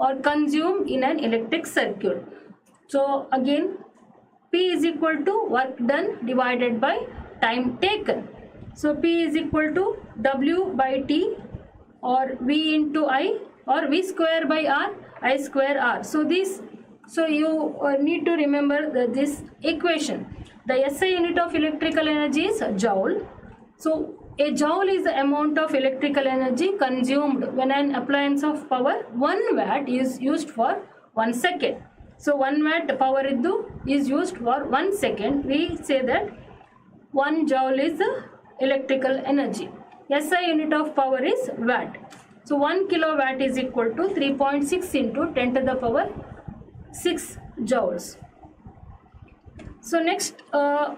[SPEAKER 1] or consumed in an electric circuit. So again, P is equal to work done divided by time taken. So P is equal to W by T or V into I or V square by R, I square R. So you need to remember this equation. The SI unit of electrical energy is joule. So a joule is the amount of electrical energy consumed when an appliance of power 1 watt is used for 1 second. So 1 watt power is used for 1 second. We say that 1 joule is the electrical energy. SI unit of power is watt. So 1 kilowatt is equal to 3.6 into 10 to the power 6 joules. So next so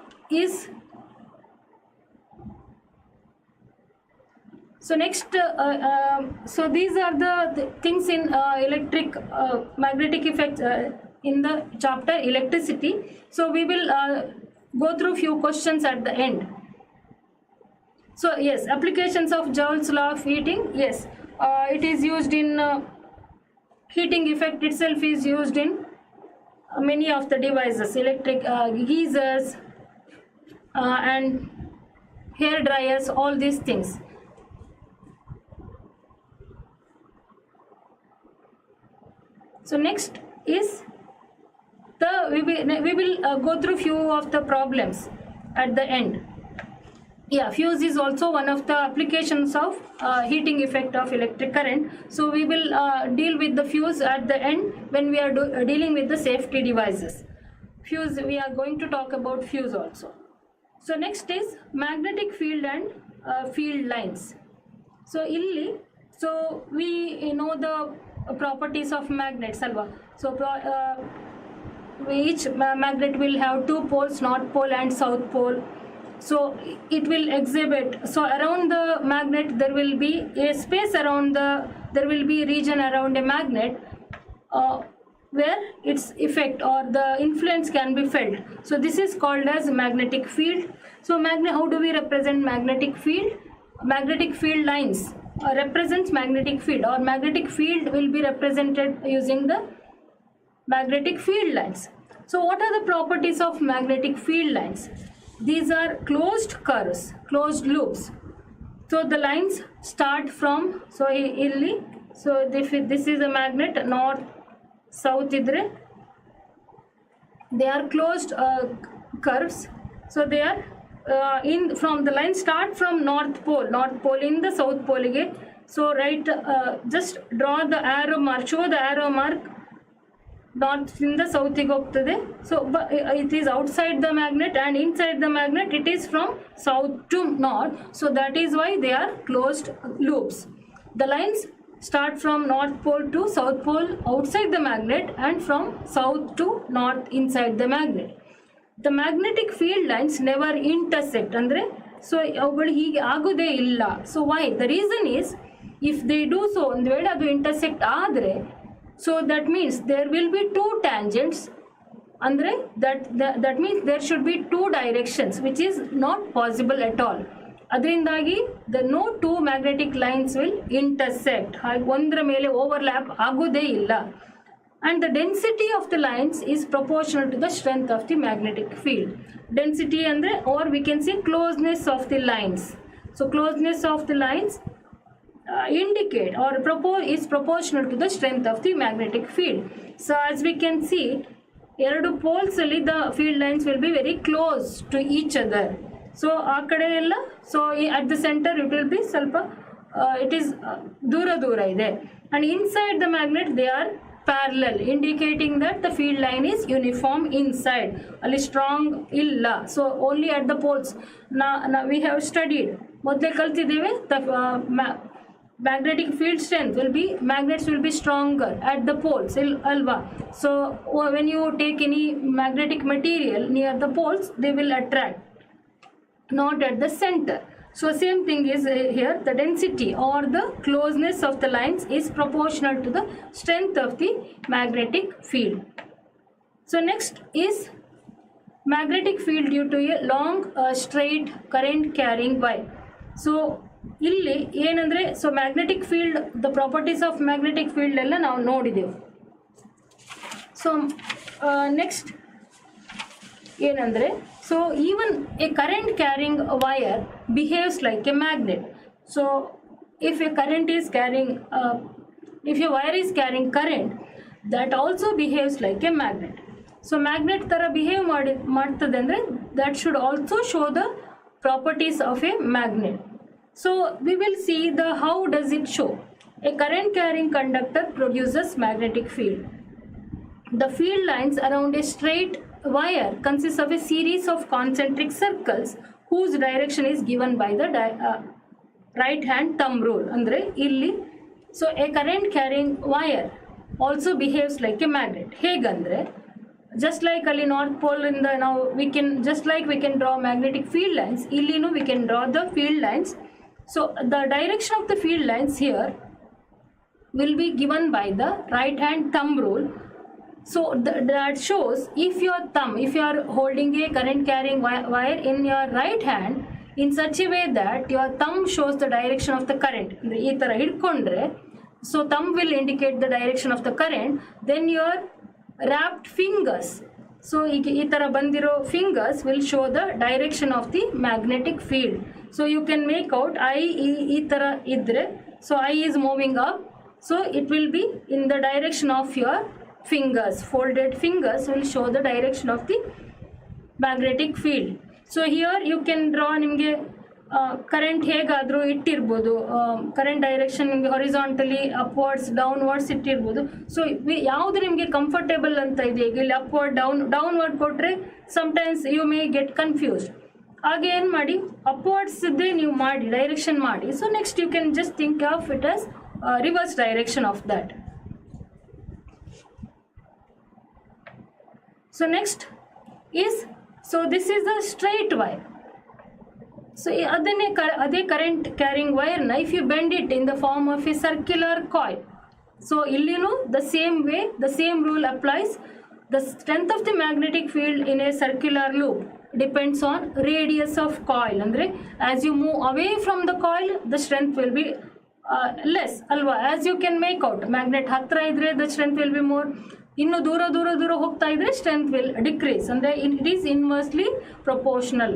[SPEAKER 1] these are the things in electric magnetic effects in the chapter electricity. So we will go through few questions at the end. So yes, applications of Joule's law of heating. Yes, it is used in heating effect itself is used in many of the devices, electric geysers and hair dryers, all these things. So next is we will go through few of the problems at the end. Yeah, fuse is also one of the applications of heating effect of electric current. So we will deal with the fuse at the end when we are dealing with the safety devices. Fuse, we are going to talk about fuse also. So next is magnetic field and field lines. So illi, so we know the properties of magnets, alva. So each magnet will have 2 poles, north pole and south pole. So it will exhibit, so around the magnet there will be a space around there will be region around a magnet where its effect or the influence can be felt. So this is called as magnetic field. So how do we represent magnetic field? Magnetic field lines represents magnetic field, or magnetic field will be represented using the magnetic field lines. So what are the properties of magnetic field lines? These are closed curves, closed loops. So the lines start from, so illi, so this is a magnet, north, south idre, they are closed curves. So they are from the line start from north pole in the south pole again. So just draw the arrow mark, show the arrow mark north in the south ಹೋಗ್ತದೆ. So it is outside the magnet, and inside the magnet it is from south to north. So that is why they are closed loops. The lines start from north pole to south pole outside the magnet, and from south to north inside the magnet. The magnetic field lines never intersect, andre so ಅವುಗಳು ಹೀಗೆ ಆಗೋದೇ ಇಲ್ಲ. So why? The reason is, if they do so, ಒಂದು ವೇಳೆ ಅದು intersect ಆದರೆ, so that means there will be 2 tangents, andre that means there should be 2 directions, which is not possible at all. ಅದರಿಂದಾಗಿ no 2 magnetic lines will intersect, ಹಾಗೆ ಒಂದರ ಮೇಲೆ overlap ಆಗೋದೇ ಇಲ್ಲ. And the density of the lines is proportional to the strength of the magnetic field. Density andre, or we can say closeness of the lines. So closeness of the lines indicate or is proportional to the strength of the magnetic field. So as we can see, ಎರಡು poles ಅಲ್ಲಿ the field lines will be very close to each other. So ಆ ಕಡೆ ಎಲ್ಲ so at the center it will be ಸ್ವಲ್ಪ it is ದೂರ ಇದೆ, and inside the magnet they are parallel, indicating that the field line is uniform inside. Ali strong illa, so only at the poles. Now we have studied ಮೊದಲೇ ಕಲ್ತಿದ್ದೇವೆ the magnetic field strength will be, magnets will be stronger at the poles alva. So when you take any magnetic material near the poles, they will attract, not at the center. So same thing is here, the density or the closeness of the lines is proportional to the strength of the magnetic field. So next is magnetic field due to a long straight current carrying wire. So ಇಲ್ಲಿ ಏನಂದ್ರೆ, so magnetic field, the properties of magnetic field ಎಲ್ಲ ನಾವು ನೋಡಿದೆವು. So next ಏನಂದ್ರೆ, so even a current carrying wire behaves like a magnet. So if a current is carrying if a wire is carrying current, that also behaves like a magnet. So magnet ತರ behave ಮಾಡ್ತದೆ ಅಂದ್ರೆ, that should also show the properties of a magnet. So we will see the how does it show. A current carrying conductor produces magnetic field. The field lines around a straight wire consists of a series of concentric circles whose direction is given by the right hand thumb rule. Andre illi, so a current carrying wire also behaves like a magnet. Hegandre, just like ali north pole in the, now we can, just like we can draw magnetic field lines, illi no we can draw the field lines. So the direction of the field lines here will be given by the right hand thumb rule. So that shows, if your thumb, if you are holding a current carrying wire in your right hand in such a way that your thumb shows the direction of the current, ee tara hidkondre, so thumb will indicate the direction of the current, then your wrapped fingers, so ee tara bandiro fingers will show the direction of the magnetic field. So you can make out ee tara idre, so I is moving up, so it will be in the direction of your fingers. Folded fingers will show the direction of the magnetic field. So here you can draw ನಿಮಗೆ current ಹೇಗಾದರೂ ಇಟ್ಟಿರ್ಬೋದು, current direction ನಿಮಗೆ horizontally upwards downwards ಇಟ್ಟಿರ್ಬೋದು. So ಯಾವುದು ನಿಮಗೆ comfortable ಅಂತ ಇದೆ, ಈಗ ಇಲ್ಲಿ ಅಪ್ವರ್ಡ್ ಡೌನ್ವರ್ಡ್ ಕೊಟ್ಟರೆ sometimes you may get confused. ಹಾಗೆ ಏನು ಮಾಡಿ, ಅಪ್ವರ್ಡ್ಸ್ ಇದ್ದೇ ನೀವು ಮಾಡಿ ಡೈರೆಕ್ಷನ್ ಮಾಡಿ. So next you can just think of it as reverse direction of that. So next is, so this is the straight wire. So adhe current carrying wire na, if you bend it in the form of a circular coil, so illinu the same way, the same rule applies. The strength of the magnetic field in a circular loop depends on radius of coil. Andre as you move away from the coil, the strength will be less alva. As you can make out, magnet hatra idre the strength will be more, ಇನ್ನು ದೂರ ಹೋಗ್ತಾ ಇದ್ರೆ strength will decrease. ಅಂದರೆ it is inversely proportional.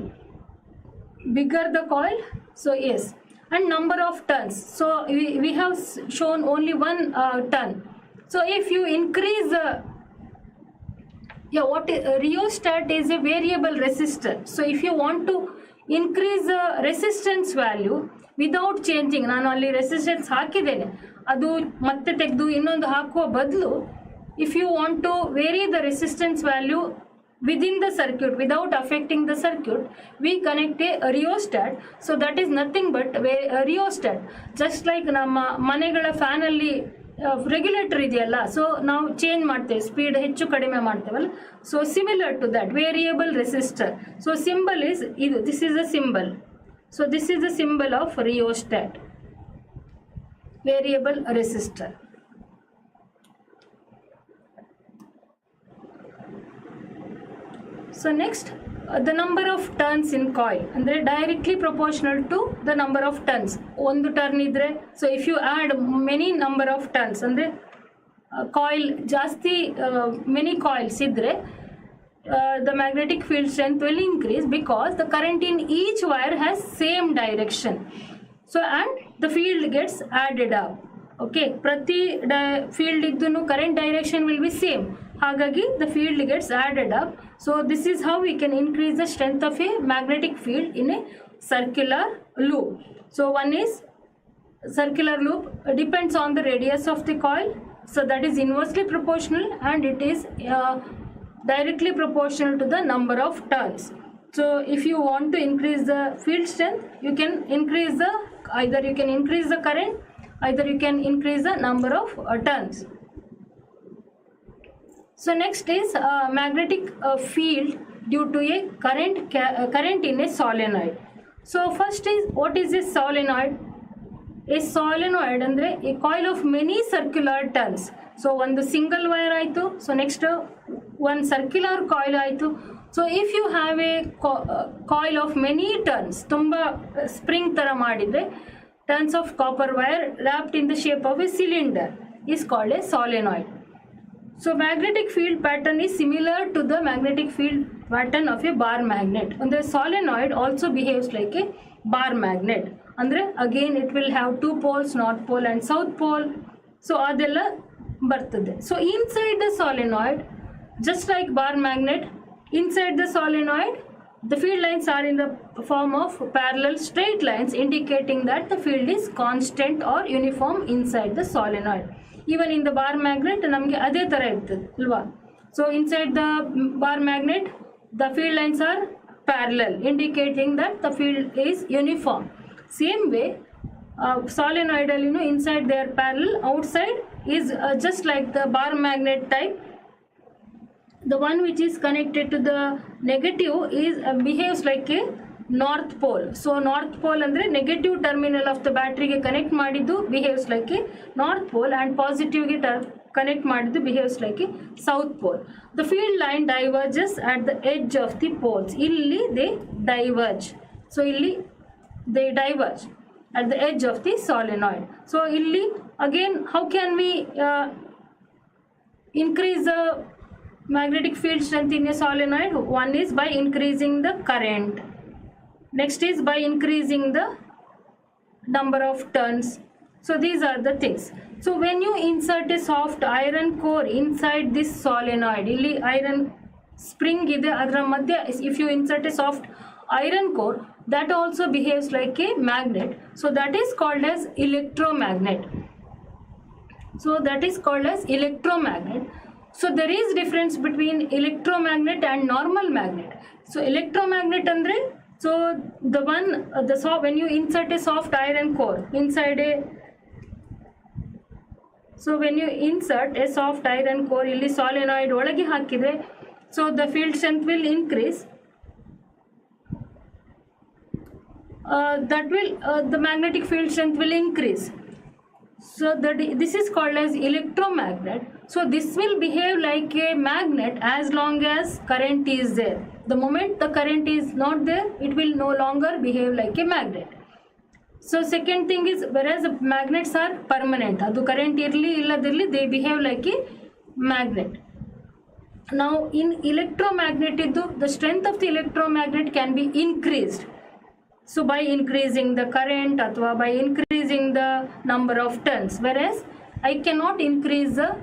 [SPEAKER 1] Bigger the coil, so yes, and number of turns. So we have shown only one turn. So if you increase the rheostat is a variable resistor. So if you want to increase the resistance value without changing, ನಾನು ಅಲ್ಲಿ resistance ಹಾಕಿದ್ದೇನೆ, ಅದು ಮತ್ತೆ ತೆಗೆದು ಇನ್ನೊಂದು ಹಾಕುವ ಬದಲು, if you want to vary the resistance value within the circuit without affecting the circuit, we connect a rheostat. So that is nothing but a rheostat, just like ನಮ್ಮ ಮನೆಗಳ ಫ್ಯಾನ್ ಅಲ್ಲಿ ರೆಗ್ಯುಲೇಟರ್ ಇದೆಯಲ್ಲ, ಸೊ ನಾವು change ಮಾಡ್ತೇವೆ, speed ಹೆಚ್ಚು ಕಡಿಮೆ ಮಾಡ್ತೇವಲ್ಲ. So similar to that variable resistor. So symbol is ಇದು, this is a symbol. So this is the symbol of rheostat, variable resistor. So next, the number of turns in coil, ಅಂದರೆ directly proportional to the number of turns. ಒಂದು turn ಇದ್ರೆ, so if you add many number of turns, ಅಂದರೆ coil ಜಾಸ್ತಿ many coils ಇದ್ರೆ, the magnetic field strength will increase because the current in each wire has same direction. So and the field gets added up. Okay, ಪ್ರತಿ field ಇದ್ದು current direction will be same. ಹಾಗಾಗಿ the field gets added up. So this is how we can increase the strength of a magnetic field in a circular loop. So one is circular loop depends on the radius of the coil. So that is inversely proportional, and it is directly proportional to the number of turns. So if you want to increase the field strength, you can increase the either you can increase the current, either you can increase the number of turns. So next is magnetic field due to a current in a solenoid. So first is, what is a solenoid? A solenoid andre a coil of many circular turns. So one single wire aitu. So next one circular coil aitu. So if you have a coil of many turns, tumba spring tara madidre, turns of copper wire wrapped in the shape of a cylinder is called a solenoid. So magnetic field pattern is similar to the magnetic field pattern of a bar magnet. And the solenoid also behaves like a bar magnet. Andre again it will have two poles, north pole and south pole. So adella bartade. So inside the solenoid, just like bar magnet, inside the solenoid the field lines are in the form of parallel straight lines, indicating that the field is constant or uniform inside the solenoid. Even in the bar magnet namge ade tara irtade alva. So inside the bar magnet the field lines are parallel, indicating that the field is uniform. Same way solenoidal, inside they are parallel, outside is just like the bar magnet type. The one which is connected to the negative is behaves like a north pole. So north pole andre negative terminal of the battery ge connect madiddu behaves like a north pole, and positive ge connect madiddu behaves like a south pole. The field line diverges at the edge of the poles. Illi they diverge. So illi they diverge at the edge of the solenoid. So illi again, how can we increase the magnetic field strength in a solenoid? One is by increasing the current. Next is by increasing the number of turns. So these are the things. So when you insert a soft iron core inside this solenoid, illi iron spring ide adra madhya, if you insert a soft iron core, that also behaves like a magnet. So that is called as electromagnet. So that is called as electromagnet. So there is difference between electromagnet and normal magnet. So electromagnet andre, so the one when you insert a soft iron core inside a, so when you insert a soft iron core illi solenoid olage hakidre, so the field strength will increase. That will the magnetic field strength will increase. So this is called as electromagnet. So this will behave like a magnet as long as current is there. The moment the current is not there, it will no longer behave like a magnet. So second thing is, whereas the magnets are permanent, adu current irli illadirli, they behave like a magnet. Now in electromagnet the strength of the electromagnet can be increased. So by increasing the current athwa by increasing the number of turns, whereas I cannot increase the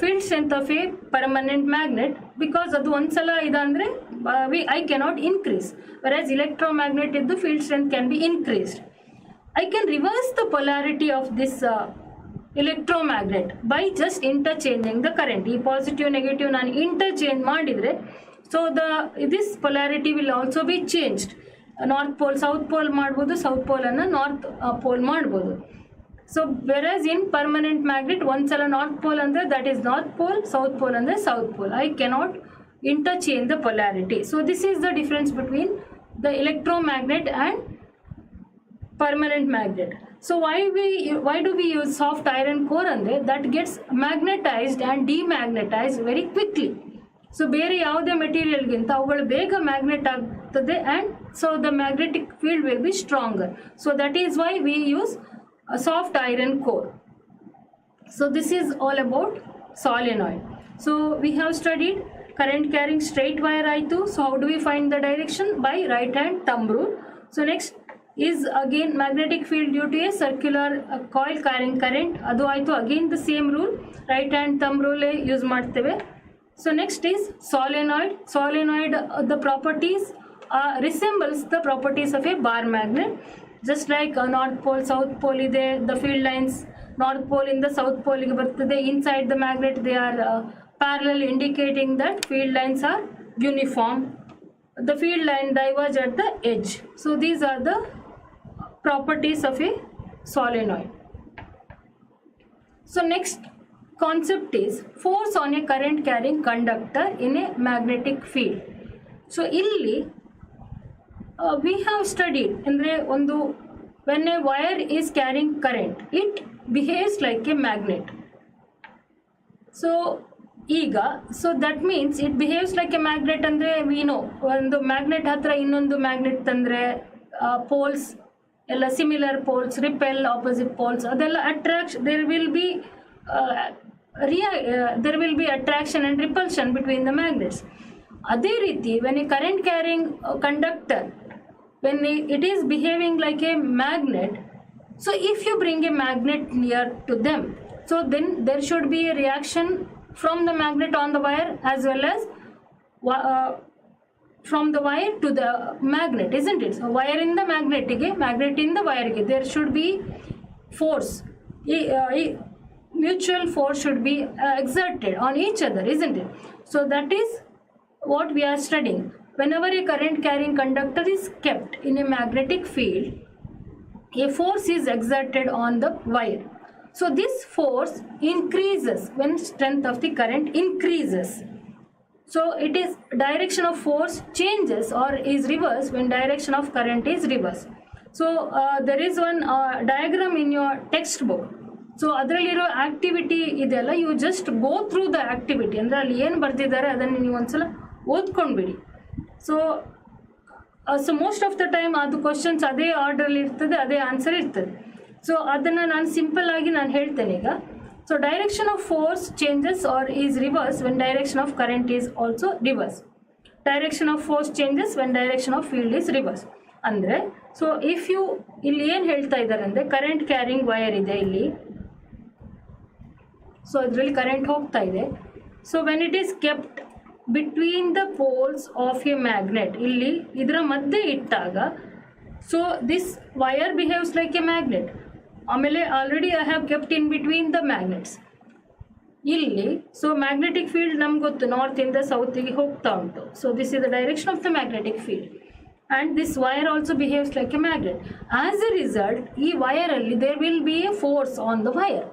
[SPEAKER 1] field strength of a permanent magnet, because adu ondsala idandre I cannot increase, whereas electromagnet iddu field strength can be increased. I can reverse the polarity of this electromagnet by just interchanging the current. E positive negative nan interchange madidre, so this polarity will also be changed. North pole south pole ಮಾಡಬಹುದು, south pole ಅನ್ನು north pole ಮಾಡಬಹುದು. So whereas in permanent magnet ಒಂದ್ಸಲ north pole ಅಂದ್ರೆ that is north pole, south pole ಅಂದ್ರೆ south pole. I cannot interchange the polarity. So this is the difference between the electromagnet and permanent magnet. So why do we use soft iron core andre, that gets magnetized and demagnetized very quickly. So ಬೇರೆ ಯಾವುದೇ material ಗಿಂತ ಅವುಗಳು ಬೇಗ magnet ಆಗ್ತದೆ, and so the magnetic field will be stronger. So that is why we use a soft iron core. So this is all about solenoid. So we have studied current carrying straight wire ಆಯಿತು. So how do we find the direction? By right hand thumb rule. So next is again magnetic field due to a circular coil carrying current. Adu aitu again the same rule, right hand thumb rule use ಮಾಡ್ತೇವೆ. So next is solenoid. Solenoid the properties resembles the properties of a bar magnet, just like north pole south pole ide, the field lines north pole in the south pole ಗೆ ಬರ್ತದೆ. Inside the magnet they are parallel, indicating that field lines are uniform. The field line diverge at the edge. So these are the properties of a solenoid. So next concept is force on a current carrying conductor in a magnetic field. So illi we have studied andre ondu, when a wire is carrying current, it behaves like a magnet. So iga, so that means it behaves like a magnet andre we know ಒಂದು magnet hatra ಇನ್ನೊಂದು magnet ತಂದ್ರೆ poles ಎಲ್ಲ similar poles repel opposite poles, ಅದೆಲ್ಲ attraction, there will be attraction and repulsion between the magnets. ಅದೇ ರೀತಿ when a current carrying conductor, when it is behaving like a magnet, so if you bring a magnet near to them, so then there should be a reaction from the magnet on the wire as well as from the wire to the magnet, isn't it? So wire in the magnet ಗೆ, magnet in the wire ಗೆ, there should be force, mutual force should be exerted on each other, isn't it? So that is what we are studying. Whenever a current carrying conductor is kept in a magnetic field, a force is exerted on the wire. So this force increases when strength of the current increases. So it is direction of force changes or is reversed when direction of current is reversed. So there is one diagram in your textbook. So ಅದರಲ್ಲಿರೋ activity ಇದೆಲ್ಲ, you just go through the activity, ಅಂದರೆ ಅಲ್ಲಿ ಏನು ಬರ್ತಿದ್ದಾರೆ ಅದನ್ನು ನೀವು ಒಂದ್ಸಲ ಓದ್ಕೊಂಡ್ಬಿಡಿ. So most of the time ಅದು ಕ್ವಶನ್ಸ್ ಅದೇ ಆರ್ಡರ್ಲಿ ಇರ್ತದೆ, ಅದೇ ಆನ್ಸರ್ ಇರ್ತದೆ. ಸೊ ಅದನ್ನು ನಾನು ಸಿಂಪಲ್ ಆಗಿ ನಾನು ಹೇಳ್ತೇನೆ ಈಗ. So direction of force changes are is reverse when direction of current is also reverse. Direction of force changes when direction of field is reverse. ಅಂದರೆ ಸೊ ಇಫ್ ಯು ಇಲ್ಲಿ ಏನು ಹೇಳ್ತಾ ಇದ್ದಾರೆ ಅಂದರೆ, ಕರೆಂಟ್ ಕ್ಯಾರಿಂಗ್ ವೈರ್ ಇದೆ ಇಲ್ಲಿ, so ಇದರಲ್ಲಿ current ಹೋಗ್ತಾ ಇದೆ. So when it is kept between the poles of a magnet, ಇಲ್ಲಿ ಇದರ ಮಧ್ಯೆ ಇಟ್ಟಾಗ, so this wire behaves like a magnet. ಆಮೇಲೆ already I have kept in between the magnets ಇಲ್ಲಿ. ಸೊ ಮ್ಯಾಗ್ನೆಟಿಕ್ ಫೀಲ್ಡ್ ನಮ್ಗೆ ಗೊತ್ತು, ನಾರ್ತಿಂದ ಸೌತಿಗೆ ಹೋಗ್ತಾ ಉಂಟು. So this is the direction of the magnetic field and this wire also behaves like a magnet. As a result, ee wire alli there will be a force on the wire.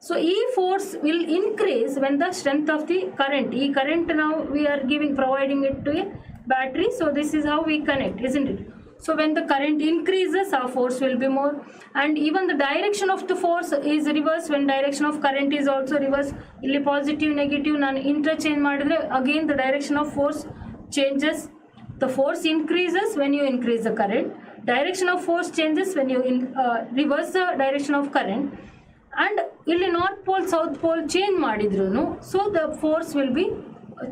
[SPEAKER 1] So e force will increase when the strength of the current, e current now we are providing it to a battery. So this is how we connect, isn't it? So when the current increases, our force will be more, and even the direction of the force is reverse when direction of current is also reverse. Illi positive negative ನಾನು interchange ಮಾಡಿದ್ರೆ again the direction of force changes. The force increases when you increase the current. Direction of force changes when you reverse the direction of current. And ಇಲ್ಲಿ north pole south pole change ಮಾಡಿದ್ರೂ, so the force will be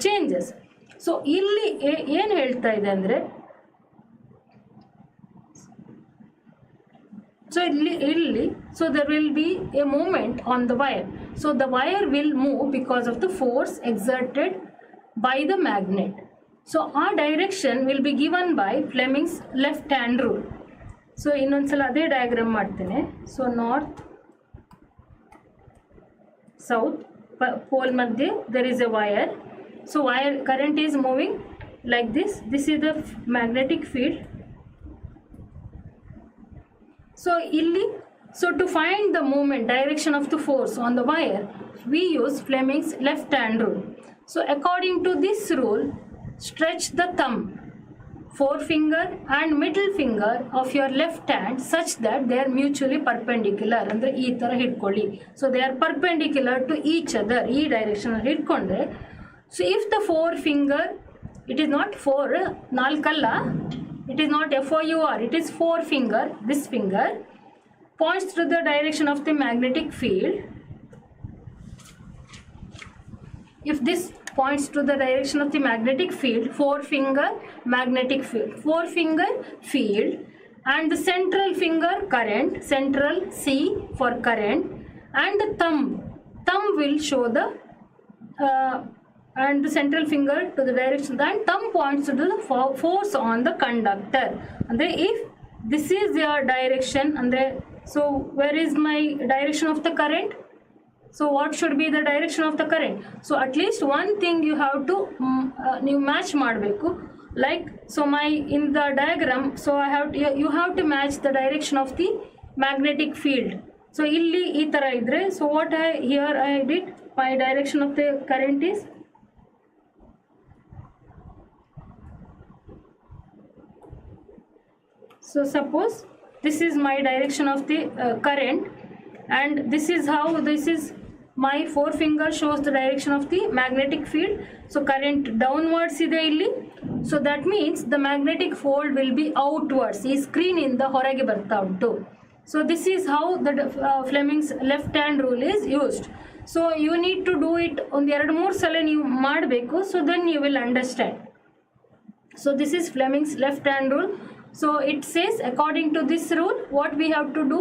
[SPEAKER 1] changes. So ಇಲ್ಲಿ ಏನು ಹೇಳ್ತಾ ಇದೆ ಅಂದರೆ, so ಇಲ್ಲಿ so there will be a movement on the wire. So the wire will move because of the force exerted by the magnet. So our direction will be given by Fleming's left hand rule. So ಇನ್ನೊಂದ್ಸಲ ಅದೇ diagram ಮಾಡ್ತೇನೆ. So north south pole ಮಧ್ಯೆ there is a wire. So wire current is moving like this. This is the magnetic field. So illi, so to find the movement direction of the force on the wire, we use Fleming's left hand rule. So according to this rule, stretch the thumb, forefinger and middle finger of your left hand such that they are mutually perpendicular. ಅಂದ್ರೆ ಈ ತರ ಹಿಡ್ಕೊಳ್ಳಿ. So they are perpendicular to each other. ಈ direction ಅಲ್ಲಿ ಹಿಡ್ಕೊಂಡ್ರೆ, so if the forefinger, it is not four, ನಾಲ್ಕಲ್ಲ, it is not FOUR, it is forefinger, this finger points to the direction of the magnetic field. If this points to the direction of the magnetic field, forefinger magnetic field, forefinger field, and the central finger current, central C for current, and the thumb will show the and the central finger to the direction, and thumb points to the force on the conductor. And if this is your direction, and so where is my direction of the current? So what should be the direction of the current? So at least one thing you have to you match ಮಾಡಬೇಕು. Like, so in the diagram, so you have to match the direction of the magnetic field. So illi ee tara idre, so what I did, my direction of the current is, so suppose this is my direction of the current, and this is how my forefinger shows the direction of the magnetic field. So current downwards ide illi, so that means the magnetic fold will be outwards. Ee screen inda horage barta untu. So this is how the Fleming's left hand rule is used. So you need to do it on the 2-3 ಸಲ ನೀವು ಮಾಡಬೇಕು, so then you will understand. So this is Fleming's left hand rule. So it says, according to this rule, what we have to do,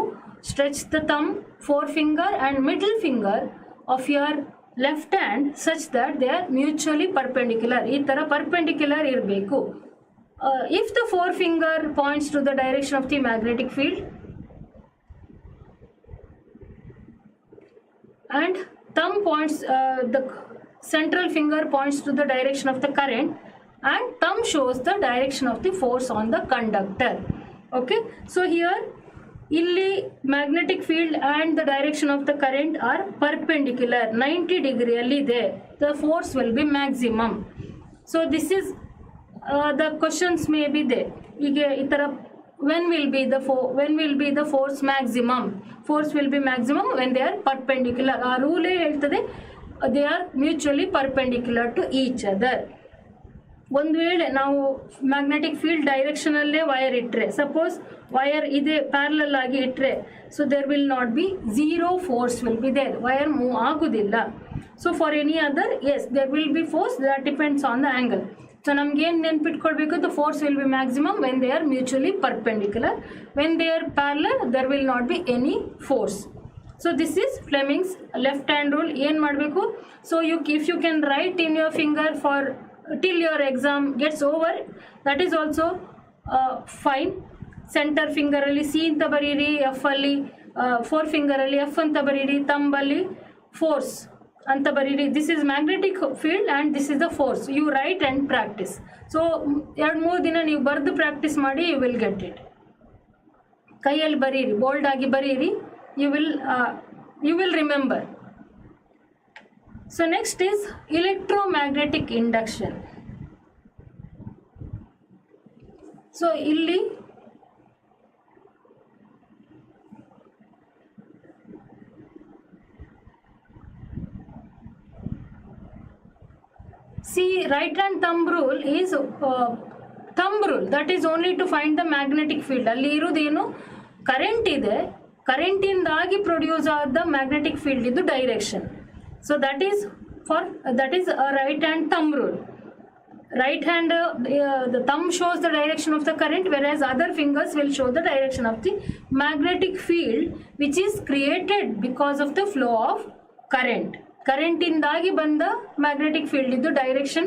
[SPEAKER 1] stretch the thumb, forefinger and middle finger of your left hand such that they are mutually perpendicular. Ee tara perpendicular irbeku. If the forefinger points to the direction of the magnetic field and thumb points, the central finger points to the direction of the current, and thumb shows the direction of the force on the conductor. Okay, so here illi magnetic field and the direction of the current are perpendicular, 90 degree alli ide, the force will be maximum. So this is the questions may be there. Hige itara, when will be the force maximum? Force will be maximum when they are perpendicular. Our rule ಹೇಳ್ತದೆ they are mutually perpendicular to each other. ಒಂದು ವೇಳೆ ನಾವು magnetic field direction ಅಲ್ಲೇ wire ಇಟ್ಟರೆ, suppose wire ಇದೆ parallel ಆಗಿ ಇಟ್ಟರೆ, so there will not be zero force will be there, wire move ಆಗುದಿಲ್ಲ. So for any other, as there will be force, that depends on the angle. So ನಮ್ಗೇನು ನೆನ್ಪಿಟ್ಕೊಳ್ಬೇಕು, the force will be maximum when they are mutually perpendicular. When they are parallel there will not be any force. So this is Fleming's left hand rule. ಏನು ಮಾಡಬೇಕು, so if you can write in your finger for till your exam gets over, that is also fine. Center finger alli C anta bariri, F alli four finger alli F anta bariri, thumb alli force anta bariri. This is magnetic field and this is the force. You write and practice. So 2-3 ದಿನ ನೀವು ಬರೆದು practice ಮಾಡಿ, you will get it. ಕೈಯಲ್ಲಿ ಬರೀರಿ, bold ಆಗಿ ಬರೀರಿ, you will remember. So next is electromagnetic induction. So illi see, right hand thumb rule is thumb rule, that is only to find the magnetic field. ಅಲ್ಲಿ ಇರುವುದೇನು, current ಇದೆ, current ಇಂದಾಗಿ produce ಆದ magnetic field ಇದು direction. So that is a right hand thumb rule. Right hand, the thumb shows the direction of the current, whereas other fingers will show the direction of the magnetic field, which is created because of the flow of current. Current indagi banda magnetic field idu direction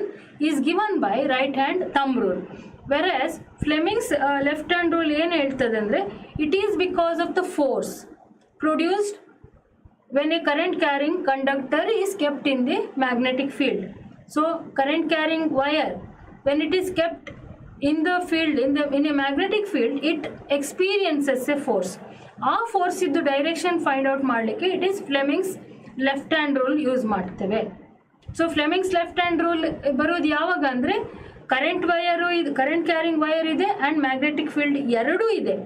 [SPEAKER 1] is given by right hand thumb rule. Whereas Fleming's left hand rule ಏನು ಹೇಳ್ತದೆ ಅಂದ್ರೆ, it is because of the force produced when a current carrying conductor is kept in the magnetic field. So current carrying wire, when it is kept in the field, in a magnetic field, it experiences a force. ಆ force ಇದ್ದು direction find out ಮಾಡಲಿಕ್ಕೆ it is Fleming's left hand rule use ಮಾಡ್ತೇವೆ. So Fleming's left hand rule ಬರೋದು ಯಾವಾಗ ಅಂದರೆ, current wire ಇದು, current carrying wire ಇದೆ and magnetic field ಎರಡೂ ಇದೆ.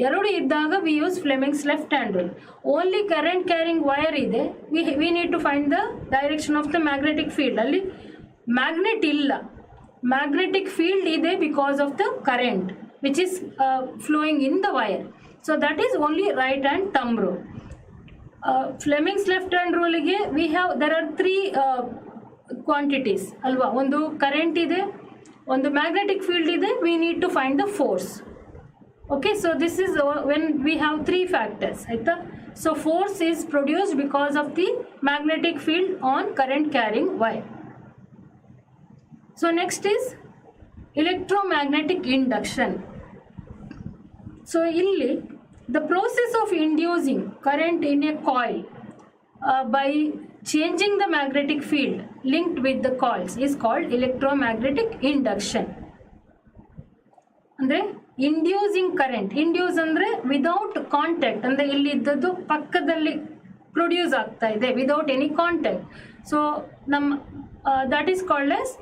[SPEAKER 1] ಎರಡು ಇದ್ದಾಗ we use Fleming's left hand rule. Only current carrying wire ಇದೆ, we need to find the direction of the magnetic field. ಅಲ್ಲಿ ಮ್ಯಾಗ್ನೆಟ್ ಇಲ್ಲ, ಮ್ಯಾಗ್ನೆಟಿಕ್ ಫೀಲ್ಡ್ ಇದೆ because of the current which is flowing in the wire. So that is only right hand thumb rule. Fleming's left hand ರೂಲಿಗೆ there are 3 quantities ಅಲ್ವಾ. ಒಂದು current ಇದೆ, ಒಂದು magnetic field ಇದೆ, we need to find the force. Okay, so this is when we have three factors. So force is produced because of the magnetic field on current carrying wire. So next is electromagnetic induction. So illi the process of inducing current in a coil by changing the magnetic field linked with the coils is called electromagnetic induction. ಅಂದ್ರೆ inducing current, induce ಅಂದ್ರೆ without contact, ಅಂದ್ರೆ ಇಲ್ಲಿ ಇದ್ದದ್ದು ಪಕ್ಕದಲ್ಲಿ produce ಆಗ್ತಾ ಇದೆ without any contact. So ನಮ್ಮ that is called as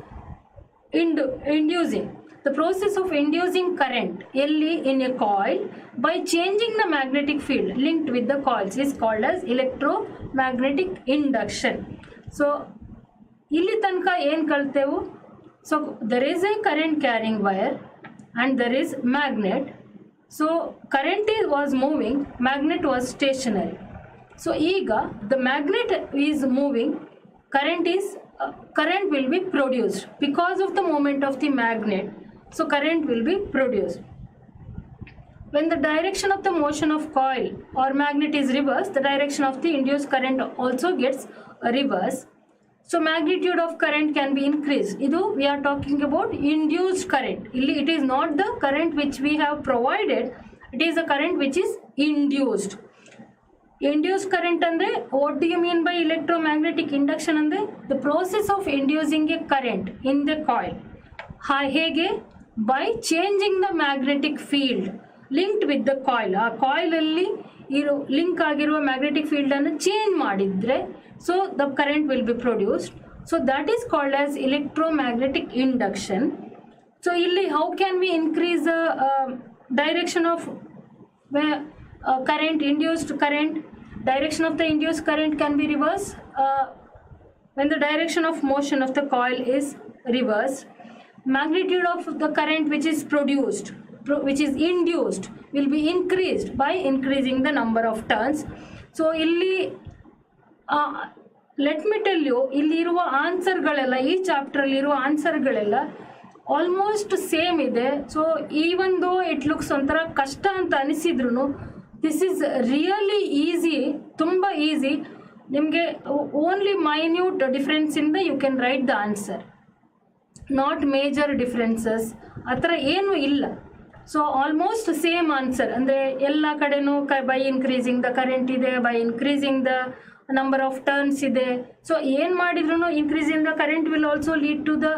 [SPEAKER 1] inducing. The process of inducing current in a coil by changing the magnetic field linked with the coils is called as electromagnetic induction. So ಇಲ್ಲಿ ತನಕ ಏನು ಕಲ್ತೆವು? So there is a current carrying wire and there is magnet. So current was moving, magnet was stationary. So ega the magnet is moving, current will be produced because of the movement of the magnet. So current will be produced. When the direction of the motion of coil or magnet is reversed, the direction of the induced current also gets reversed. So magnitude of current can be increased. Idu we are talking about induced current. It is not the current which we have provided, it is the current which is induced. Induced current andre what do you mean by electromagnetic induction? Andre the process of inducing a current in the coil. Hege by changing the magnetic field linked with the coil. ಆ coil ಅಲ್ಲಿ link ಆಗಿರುವ magnetic field ಅನ್ನು change ಮಾಡಿದ್ರೆ so the current will be produced. So that is called as electromagnetic induction. So illi how can we increase the direction of current, induced current? Direction of the induced current can be reversed when the direction of motion of the coil is reversed. Magnitude of the current which is produced, which is induced, will be increased by increasing the number of turns. So illi let me tell you, ಇಲ್ಲಿರುವ ಆನ್ಸರ್ಗಳೆಲ್ಲ ಈ ಚಾಪ್ಟ್ರಲ್ಲಿರುವ ಆನ್ಸರ್ಗಳೆಲ್ಲ almost same ಇದೆ. So even though it looks ಒಂಥರ ಕಷ್ಟ ಅಂತ ಅನಿಸಿದ್ರು ದಿಸ್ ಈಸ್ ರಿಯಲಿ ಈಸಿ, ತುಂಬ ಈಸಿ. ನಿಮಗೆ ಓನ್ಲಿ ಮೈನ್ಯೂಟ್ ಡಿಫ್ರೆನ್ಸಿಂದ you can write the answer, not major differences ಆ ಥರ ಏನೂ ಇಲ್ಲ. ಸೊ ಆಲ್ಮೋಸ್ಟ್ ಸೇಮ್ ಆನ್ಸರ್, ಅಂದರೆ ಎಲ್ಲ ಕಡೆನೂ ಬೈ ಇನ್ಕ್ರೀಸಿಂಗ್ ದ ಕರೆಂಟ್ ಇದೆ, by increasing the number of turns ಇದೆ. ಸೊ ಏನು ಮಾಡಿದ್ರು increase in the current will also lead to the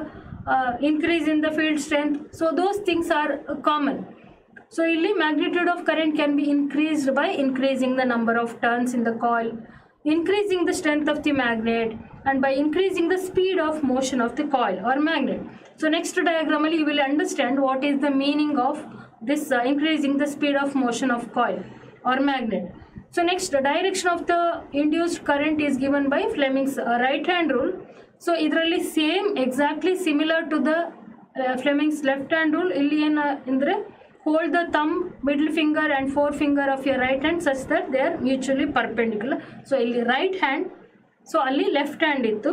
[SPEAKER 1] increase in the field strength. So those things are common. So ಇಲ್ಲಿ magnitude of current can be increased by increasing the number of turns in the coil, increasing the strength of the magnet, and by increasing the speed of motion of the coil or magnet. So next diagram you will understand what is the meaning of this increasing the speed of motion of coil or magnet. So next direction of the induced current is given by Fleming's right hand rule. So idralli same exactly similar to the Fleming's left hand rule. Illi ena andre hold the thumb, middle finger and forefinger of your right hand such that they are mutually perpendicular. So illi right hand, so alli left hand ittu.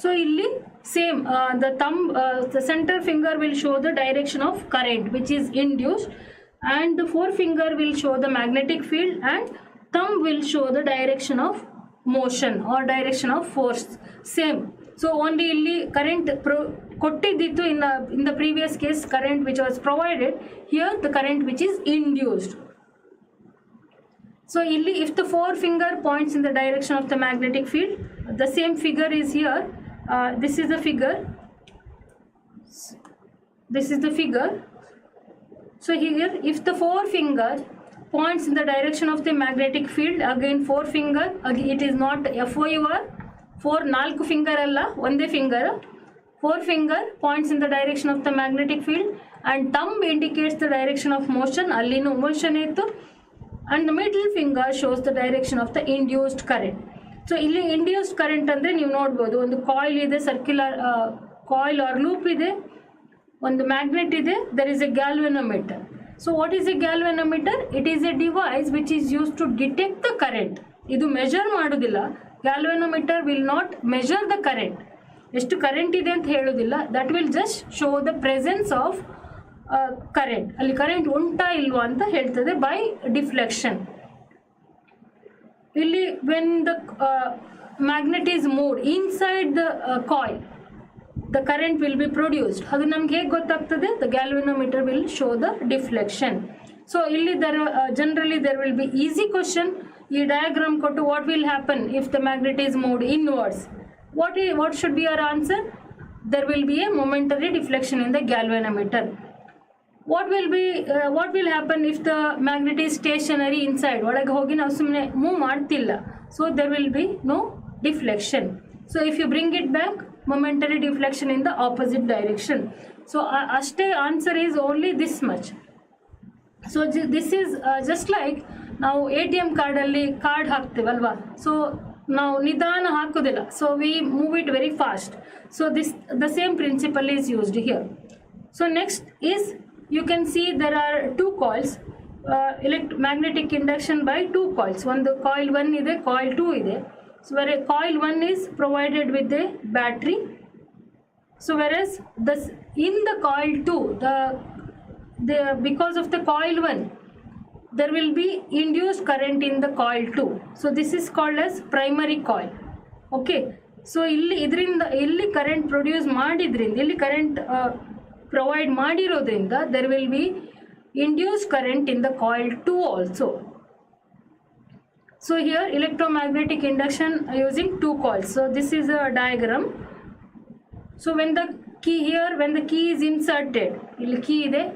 [SPEAKER 1] So illi same the thumb, the center finger will show the direction of current which is induced, and the forefinger will show the magnetic field, and thumb will show the direction of motion or direction of force. Same. So only illi current kottidittu in the previous case current which was provided, here the current which is induced. So illi if the forefinger points in the direction of the magnetic field, the same figure is here. This is the figure. This is the figure. So here if the forefinger points in the direction of the magnetic field, again forefinger, it is not FOUR, ನಾಲ್ಕು finger ಅಲ್ಲ ಒಂದೇ finger. forefinger points in the direction of the magnetic field and thumb indicates the direction of motion, ಅಲ್ಲಿನೂ motion ಇತ್ತು, and the middle finger shows the direction of the induced current. So ಇಲ್ಲಿ induced current ಅಂದರೆ ನೀವು ನೋಡ್ಬೋದು, ಒಂದು coil ಇದೆ, circular coil R loop ಇದೆ, ಒಂದು ಮ್ಯಾಗ್ನೆಟ್ ಇದೆ, there is a galvanometer. So what is a galvanometer? It is a device which is used to detect the current. ಇದು ಮೆಜರ್ ಮಾಡೋದಿಲ್ಲ. Galvanometer will not measure the current. ಎಷ್ಟು current ಇದೆ ಅಂತ ಹೇಳೋದಿಲ್ಲ. That will just show the presence of current. ಅಲ್ಲಿ current ಉಂಟಾ ಇಲ್ವಾ ಅಂತ ಹೇಳ್ತದೆ by deflection. ಇಲ್ಲಿ when the magnet is moved inside the coil, the current will be produced. ಅದು ನಮ್ಗೆ ಹೇಗೆ ಗೊತ್ತಾಗ್ತದೆ? The galvanometer will show the deflection. So ಇಲ್ಲಿ generally there will be easy question. ಈ diagram ಕೊಟ್ಟು what will happen if the magnet is moved inwards? What should be our answer? There will be a momentary deflection in the galvanometer. What will happen if the magnet is stationary inside? ಒಳಗೆ ಹೋಗಿ ನಾವು ಸುಮ್ಮನೆ move ಮಾಡ್ತಿಲ್ಲ. So there will be no deflection. So if you bring it back, momentary deflection in the opposite direction. So ashte answer is only this much. So this is just like ನಾವು ATM ಕಾರ್ಡಲ್ಲಿ card ಹಾಕ್ತೀವಲ್ವಾ. So ನಾವು ನಿಧಾನ ಹಾಕೋದಿಲ್ಲ. So we move it very fast. So the same principle is used here. So next is, you can see there are two coils, magnetic induction by two coils. ಒಂದು coil 1 ಇದೆ, coil 2 ಇದೆ. So where coil 1 is provided with a battery. So whereas in the coil 2, because of the coil 1, there will be induced current in the coil 2. So this is called as primary coil. Okay. So ಇಲ್ಲಿ current produce ಮಾಡಿದ್ರಿಂದ, ಇಲ್ಲಿ current provide ಮಾಡಿರೋದ್ರಿಂದ, there will be induced current in the coil 2 also. So here electromagnetic induction using two coils. So this is a diagram. So when the key is inserted,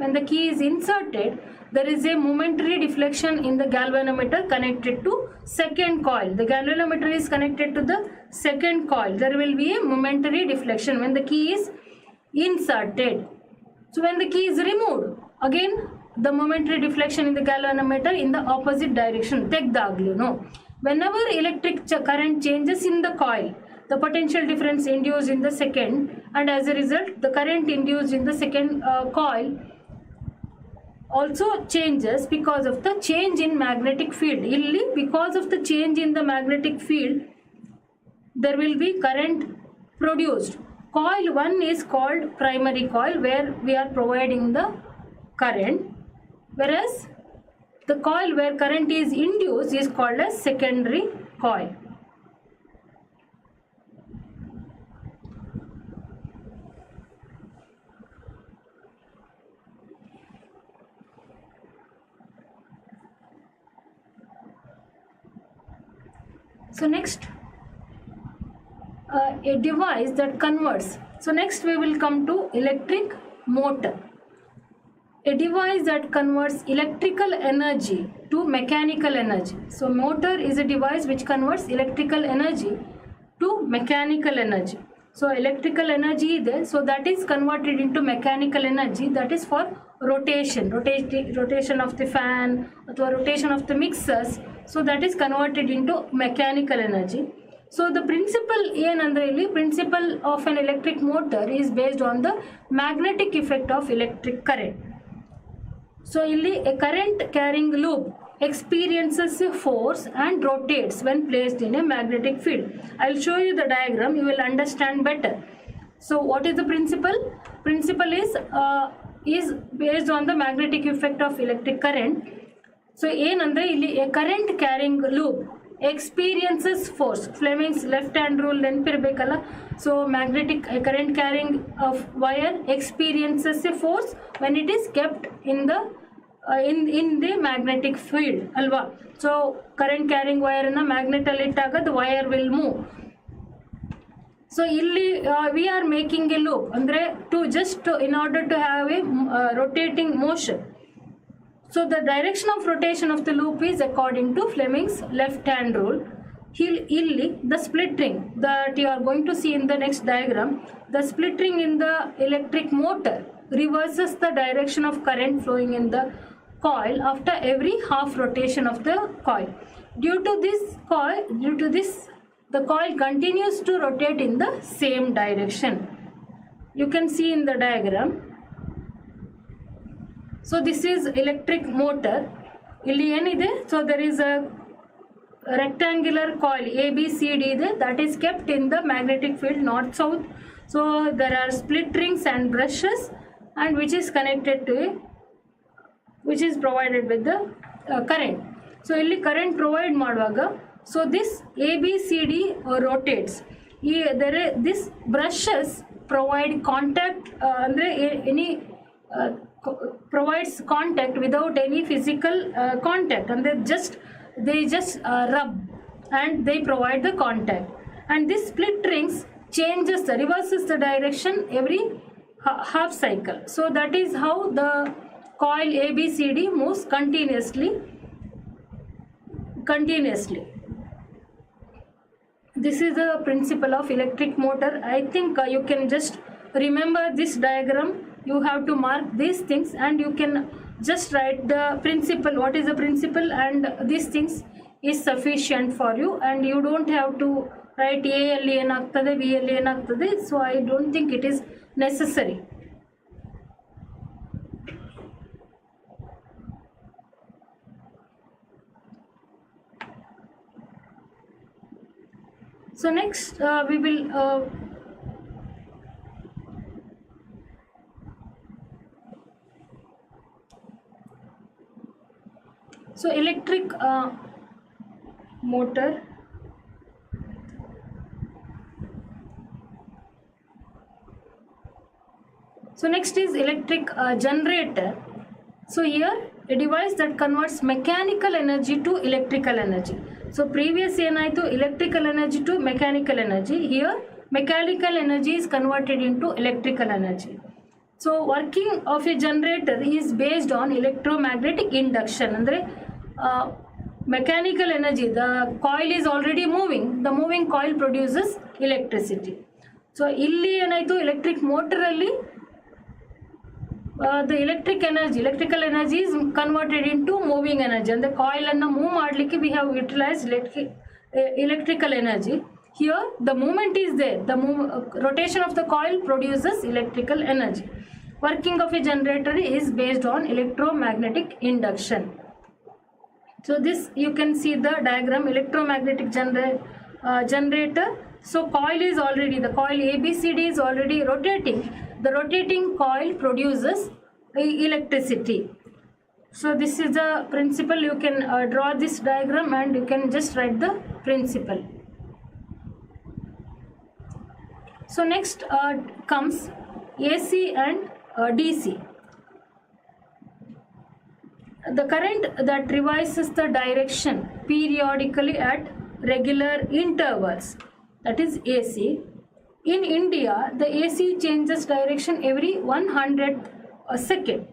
[SPEAKER 1] when the key is inserted, there is a momentary deflection in the galvanometer connected to second coil. The galvanometer is connected to the second coil. There will be a momentary deflection when the key is inserted. So when the key is removed, again the momentary deflection in the galvanometer in the opposite direction. Whenever electric current changes in the coil, the potential difference induced in the second, and as a result the current induced in the second coil also changes because of the change in magnetic field. Illi, because of the change in the magnetic field, there will be current produced. Coil 1 is called primary coil, where we are providing the current, whereas the coil where current is induced is called as secondary coil. So next, a device that converts. So next we will come to electric motor. A device that converts electrical energy to mechanical energy. So motor is a device which converts electrical energy to mechanical energy. So electrical energy ಇದೆ, so that is converted into mechanical energy, that is for rotation of the fan or rotation of the mixers. So that is converted into mechanical energy. So the principle principle of an electric motor is based on the magnetic effect of electric current. So illi a current carrying loop experiences a force and rotates when placed in a magnetic field. I'll show you the diagram, you will understand better. So what is the principle? Principle is based on the magnetic effect of electric current. So illi a current carrying loop experiences force. Flemings left hand rule ನೆನಪಿರಬೇಕಲ್ಲ. So magnetic current carrying of wire experiences a force when it is kept in the magnetic field alva. So current carrying wire na magnet alli ittaga the wire will move. So illi we are making a loop andre in order to have a rotating motion. So the direction of rotation of the loop is according to Fleming's left hand rule. Illi the split ring that you are going to see in the next diagram, the split ring in the electric motor reverses the direction of current flowing in the coil after every half rotation of the coil. Due to this the coil continues to rotate in the same direction. You can see in the diagram. So this is electric motor. Illi enide, so there is a rectangular coil ABCD ಇದೆ, that is kept in the magnetic field north south. So there are split rings and brushes, and which is connected to a, which is provided with the current. So illi current provide ಮಾಡುವಾಗ, so this ABCD rotates. This brushes provide contact, andre any provides contact without any physical contact, and they just rub and they provide the contact. And this split rings changes the reverses the direction every half cycle. So that is how the coil ABCD moves continuously. This is the principle of electric motor. I think you can just remember this diagram. You have to mark these things and you can just write the principle, what is the principle, and these things is sufficient for you, and you don't have to write A alli enagtade B alli enagtade. So I don't think it is necessary. So next we will so electric motor. So next is electric generator. So here a device that converts mechanical energy to electrical energy. So previous ಏನಾಯಿತು, electrical energy to mechanical energy. Here mechanical energy is converted into electrical energy. So working of a generator is based on electromagnetic induction. Andre mechanical energy, the coil is already moving, the moving coil produces electricity. So illi ಏನಾಯಿತು, electric motor alli the electrical energy is converted into moving energy, and the coil anna move madlikke we have utilized electrical energy. Here the movement is there, the rotation of the coil produces electrical energy. Working of a generator is based on electromagnetic induction. So this you can see the diagram, electromagnetic generator. So coil is already, the coil ABCD is already rotating. The rotating coil produces electricity. So this is the principle. You can draw this diagram and you can just write the principle. So next comes AC and DC. The current that reverses the direction periodically at regular intervals, that is AC. In India, the AC changes direction every 100th second.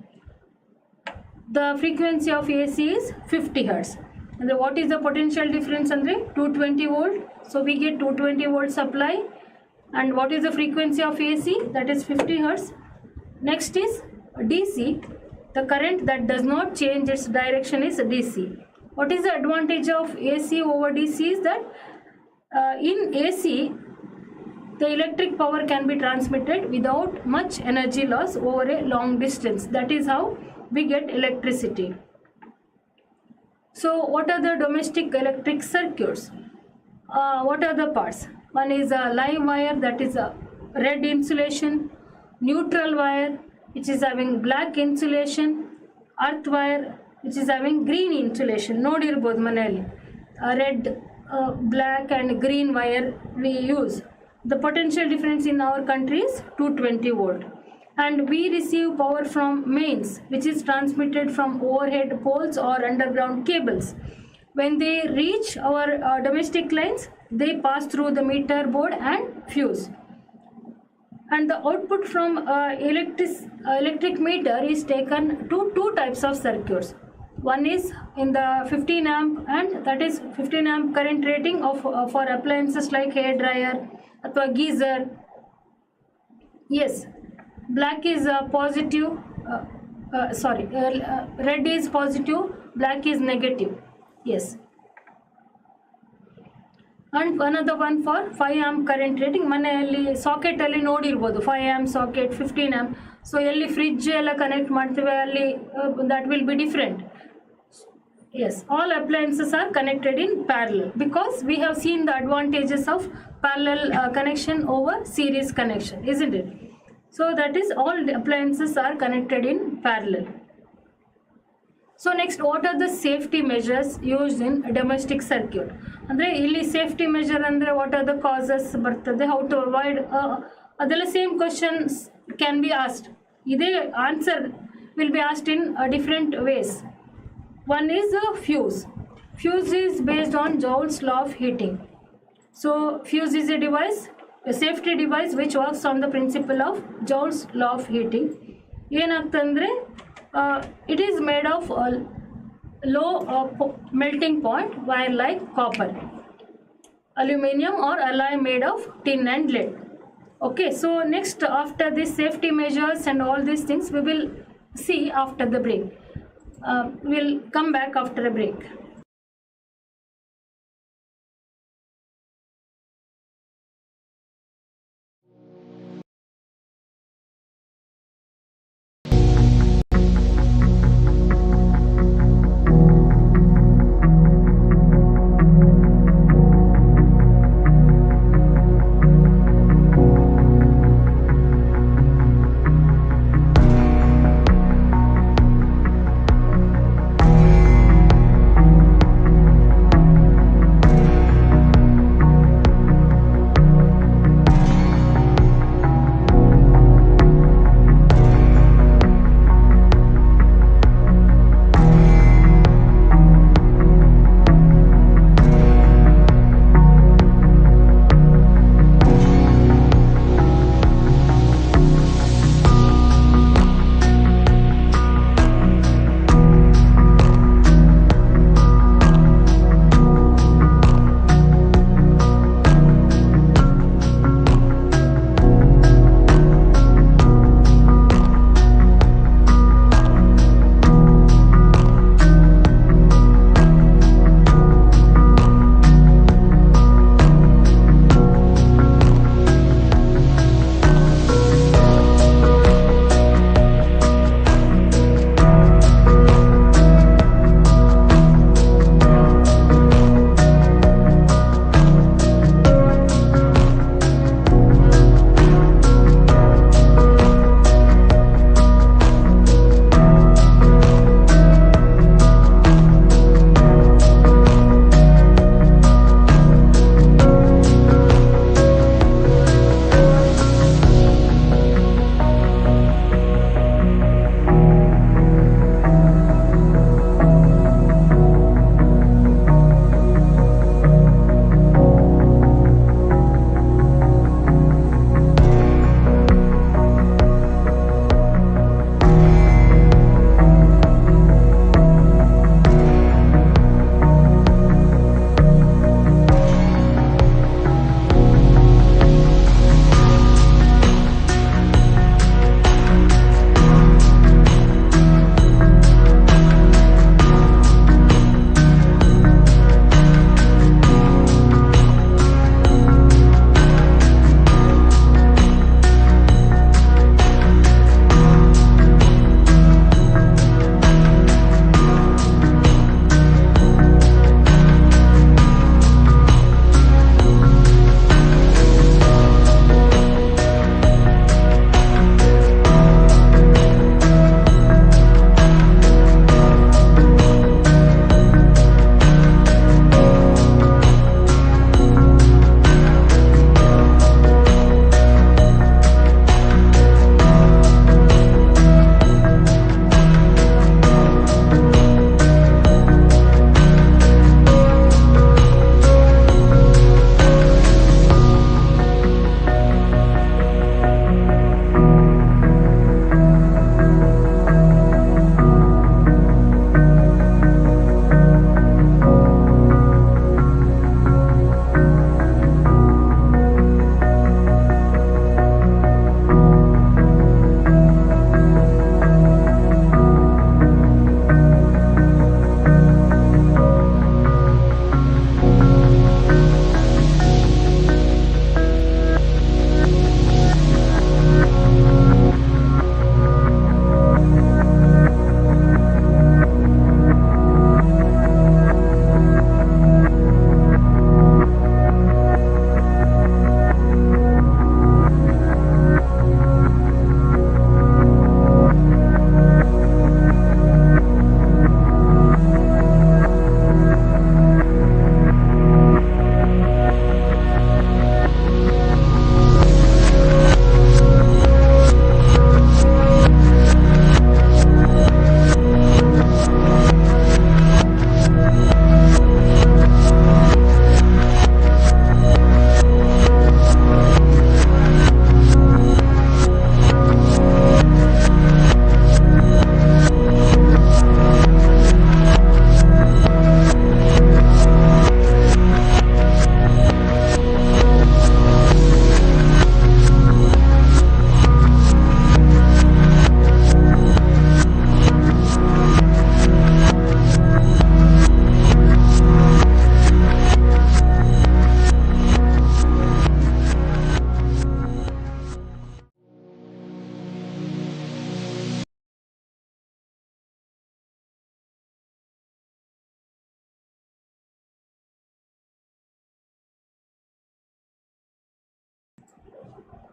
[SPEAKER 1] The frequency of AC is 50 Hz. And what is the potential difference? Andre 220 volt. So we get 220 volt supply. And what is the frequency of AC? That is 50 Hz. Next is DC. The current that does not change its direction is DC. What is the advantage of AC over DC is that in AC, the electric power can be transmitted without much energy loss over a long distance. That is how we get electricity. So what are the domestic electric circuits? What are the parts? One is a live wire, that is a red insulation, neutral wire which is having black insulation, earth wire which is having green insulation. Nodirbodu maneli red, black and green wire we use. The potential difference in our country is 220 volt. And we receive power from mains, which is transmitted from overhead poles or underground cables. When they reach our domestic lines, they pass through the meter board and fuse. And the output from electric meter is taken to two types of circuits. One is in the 15 amp, and that is 15 amp current rating of for appliances like hair dryer or geyser. Yes, black is positive, red is positive, black is negative. Yes. And another one for 5 amp current rating. ಮನೆಯಲ್ಲಿ ಸಾಕೆಟಲ್ಲಿ ನೋಡಿರ್ಬೋದು 5 amp socket, 15 amp. So ಎಲ್ಲಿ fridge ಎಲ್ಲ connect ಮಾಡ್ತೇವೆ ಅಲ್ಲಿ that will be different. Yes, all appliances are connected in parallel because we have seen the advantages of parallel connection over series connection, isn't it? So that is all the appliances are connected in parallel. So next, what are the safety measures used in domestic circuit? Andre illi safety measure andre what are the causes bartade, how to avoid adella same questions can be asked. Ide answer will be asked in different ways. One is a fuse. Fuse is based on Joule's law of heating. So fuse is a device, a safety device which works on the principle of Joule's law of heating. Yenagtandre it is made of low melting point wire like copper, aluminium or alloy made of tin and lead. Okay, so next after this safety measures and all these things we will see after the break. We'll come back after a break.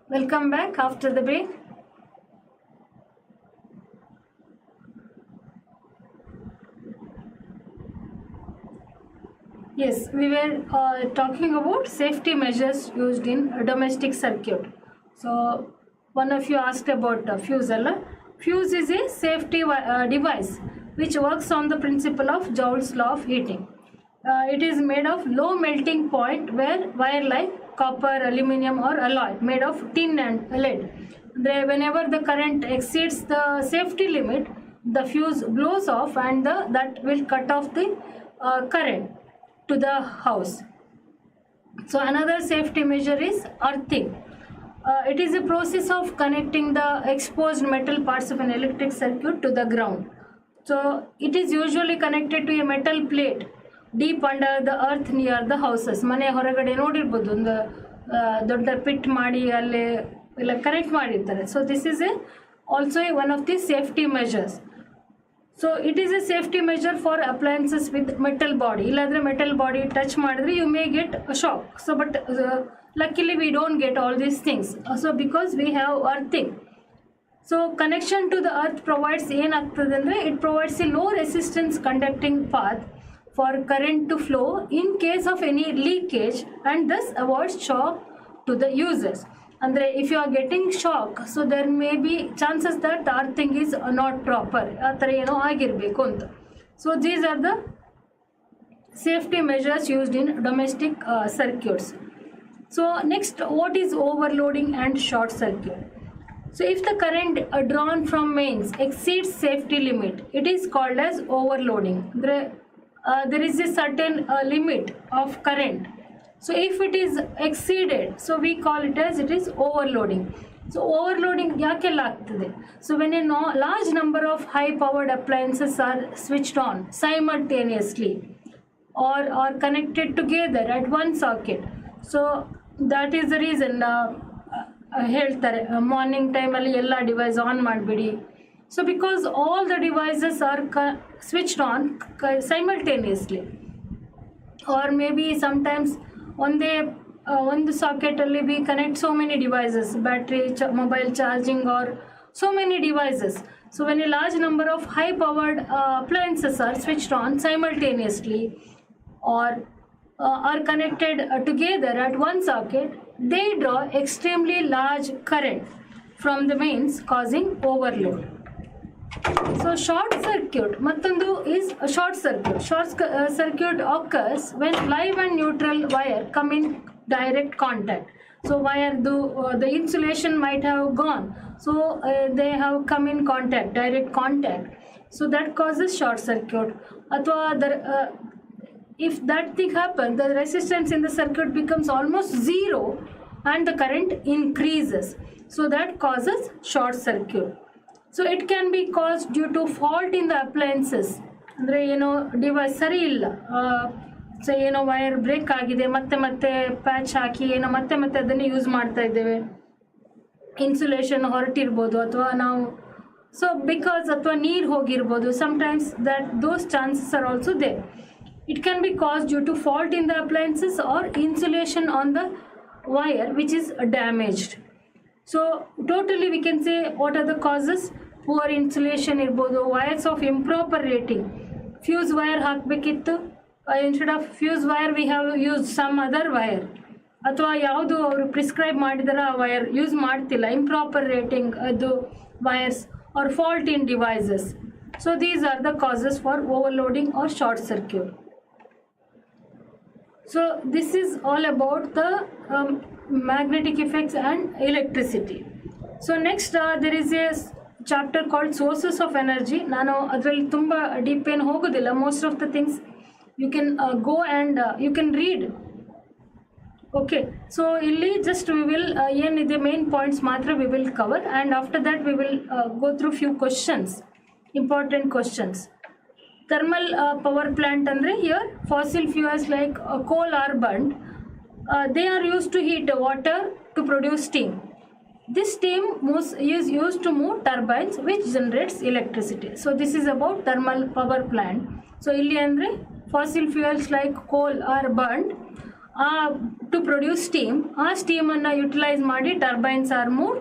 [SPEAKER 1] Welcome back after the break. Yes, we were talking about safety measures used in a domestic circuit. So, one of you asked about fuse. Fuse is a safety device which works on the principle of Joule's law of heating. It is made of low melting point wire like copper, aluminum or alloy made of tin and lead. Whenever the current exceeds the safety limit, the fuse blows off and that will cut off the current to the house. So another safety measure is earthing. It is a process of connecting the exposed metal parts of an electric circuit to the ground. So it is usually connected to a metal plate deep under the earth near the houses. ಮನೆ ಹೊರಗಡೆ ನೋಡಿರ್ಬೋದು ಒಂದು ದೊಡ್ಡ pit ಮಾಡಿ ಅಲ್ಲಿ ಎಲ್ಲ connect ಮಾಡಿರ್ತಾರೆ. So this is also one of the safety measures. So it is a safety measure for appliances with metal body. Illadre metal body touch madidre you may get a shock. So but luckily we don't get all these things. So because we have earthing. So connection to the earth provides it provides a low resistance conducting path for current to flow in case of any leakage and thus avoids shock to the users. Andre if you are getting shock, so there may be chances that the earthing is not proper. Athara eno agirbeku anta. So these are the safety measures used in domestic circuits. So next, what is overloading and short circuit? So if the current drawn from mains exceeds safety limit, it is called as overloading. There is a certain limit of current. So if it is exceeded, so we call it as it is overloading. So overloading yakella agtade? So when a large number of high powered appliances are switched on simultaneously or connected together at one socket, so that is the reason ಹೇಳ್ತಾರೆ morning ಟೈಮಲ್ಲಿ ಎಲ್ಲ device on ಮಾಡಿಬಿಡಿ. So because all the devices are switched on simultaneously or may be sometimes ಒಂದು ಸಾಕೆಟಲ್ಲಿ we connect so many devices, battery, mobile charging or so many devices. So when a large number of high powered appliances are switched on simultaneously or are connected together at one socket, they draw extremely large current from the mains causing overload. So short circuit mattandu is a short circuit. Circuit occurs when live and neutral wire come in direct contact. So wire the insulation might have gone, so they have come in contact, direct contact, so that causes short circuit. Athwa if that thing happens, the resistance in the circuit becomes almost zero and the current increases, so that causes short circuit. So it can be caused due to fault in the appliances. Andre device sari illa, so ಏನೋ wire break ಆಗಿದೆ, ಮತ್ತೆ patch ಹಾಕಿ ಏನೋ ಮತ್ತೆ ಅದನ್ನೇ use ಮಾಡ್ತಾ ಇದ್ದೇವೆ, insulation ಹೊರಟಿರ್ಬೋದು ಅಥವಾ ನಾವು ಸೊ ಬಿಕಾಸ್ ಅಥವಾ ನೀರು ಹೋಗಿರ್ಬೋದು. Sometimes those chances are also there. It can be caused due to fault in the appliances or insulation on the wire which is damaged. So totally we can say what are the causes. Poor insulation irbodu, wires of improper rating, fuse wire ಹಾಕಬೇಕಿತ್ತು, instead of fuse wire we have used some other wire, ಅಥವಾ ಯಾವುದು ಅವರು prescribe ಮಾಡಿದಾರ ಆ wire use ಮಾಡ್ತಿಲ್ಲ, improper rating ಅದು wires or fault in devices. So these are the causes for overloading or short circuit. So this is all about the magnetic effects and electricity. So next there is a chapter called sources of energy. ನಾನು ಅದರಲ್ಲಿ ತುಂಬ deep ಏನು ಹೋಗೋದಿಲ್ಲ. Most of the things you can go and you can read. Okay, so ಇಲ್ಲಿ just we will ಏನಿದೆ main points ಮಾತ್ರ we will cover, and after that we will go through few questions, important questions. Thermal power plant andre here fossil fuels like coal are burnt. They are used to heat water to produce steam. This steam is used to move turbines which generates electricity. So this is about thermal power plant. So illi andre fossil fuels like coal are burnt to produce steam. ಆ ಸ್ಟೀಮನ್ನು utilise ಮಾಡಿ turbines are move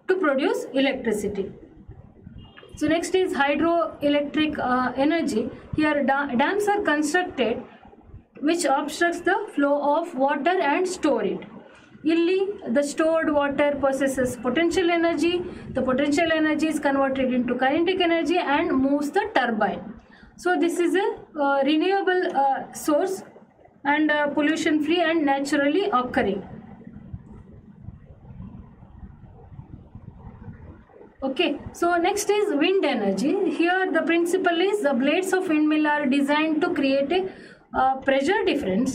[SPEAKER 1] to produce electricity. So next is hydroelectric energy. Here dams are constructed which obstructs the flow of water and store it. Illi the stored water possesses potential energy. The potential energy is converted into kinetic energy and moves the turbine. So this is a renewable source and pollution free and naturally occurring. Okay, so next is wind energy. Here the principle is the blades of windmill are designed to create a pressure difference.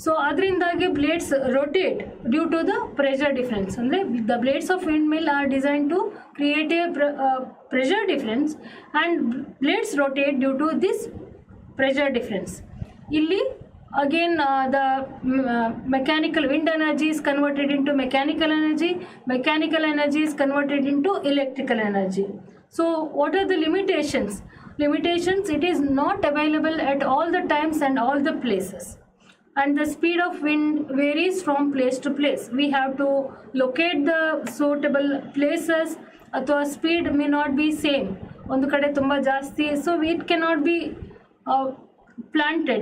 [SPEAKER 1] So adrindagi blades rotate due to the pressure difference. Andre the blades of windmill are designed to create a pressure difference and blades rotate due to this pressure difference. Illi again the mechanical wind energy is converted into mechanical energy. Mechanical energy is converted into electrical energy. So what are the limitations? It is not available at all the times and all the places, and the speed of wind varies from place to place. We have to locate the suitable places. Athwa speed may not be same, ondu kade tumba jaasti, so it cannot be planted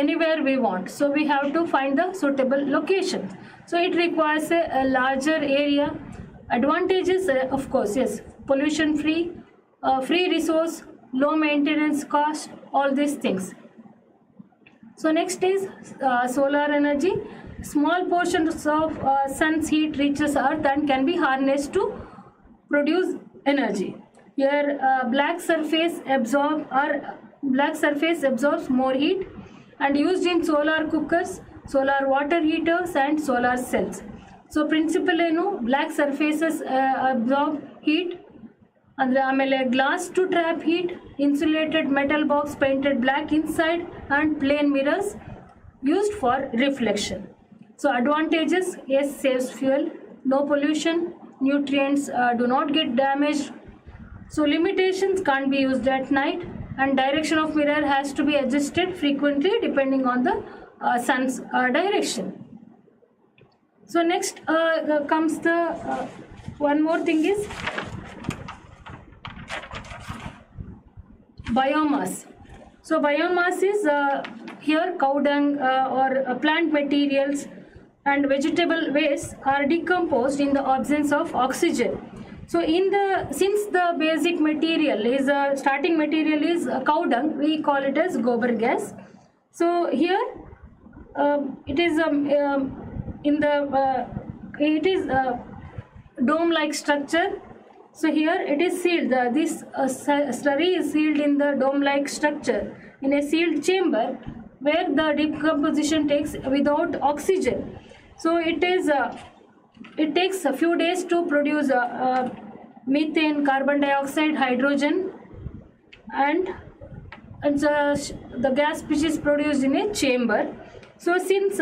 [SPEAKER 1] anywhere we want. So we have to find the suitable locations. So it requires a larger area. Advantages, of course, yes, pollution free, free resource, low maintenance cost, all these things. So next is solar energy. Small portions of sun's heat reaches earth and can be harnessed to produce energy. Here black surface absorbs more heat and used in solar cookers, solar water heaters and solar cells. So principle ಏನು, black surfaces absorb heat, ಅಂದರೆ ಆಮೇಲೆ glass to trap heat, insulated metal box painted black inside and plane mirrors used for reflection. So advantages, yes, saves fuel, no pollution, nutrients do not get damaged. So limitations can't be used at night, and direction of mirror has to be adjusted frequently depending on the sun's direction. So next comes the one more thing is biomass. So biomass is here cow dung or plant materials and vegetable waste are decomposed in the absence of oxygen. So since the basic material is starting material is cow dung, we call it as gobar gas. So here it is it is dome like structure. So here it is sealed. This slurry is sealed in the dome-like structure in a sealed chamber where the decomposition takes without oxygen. So it takes a few days to produce methane, carbon dioxide, hydrogen, and the gas which is produced in a chamber. So since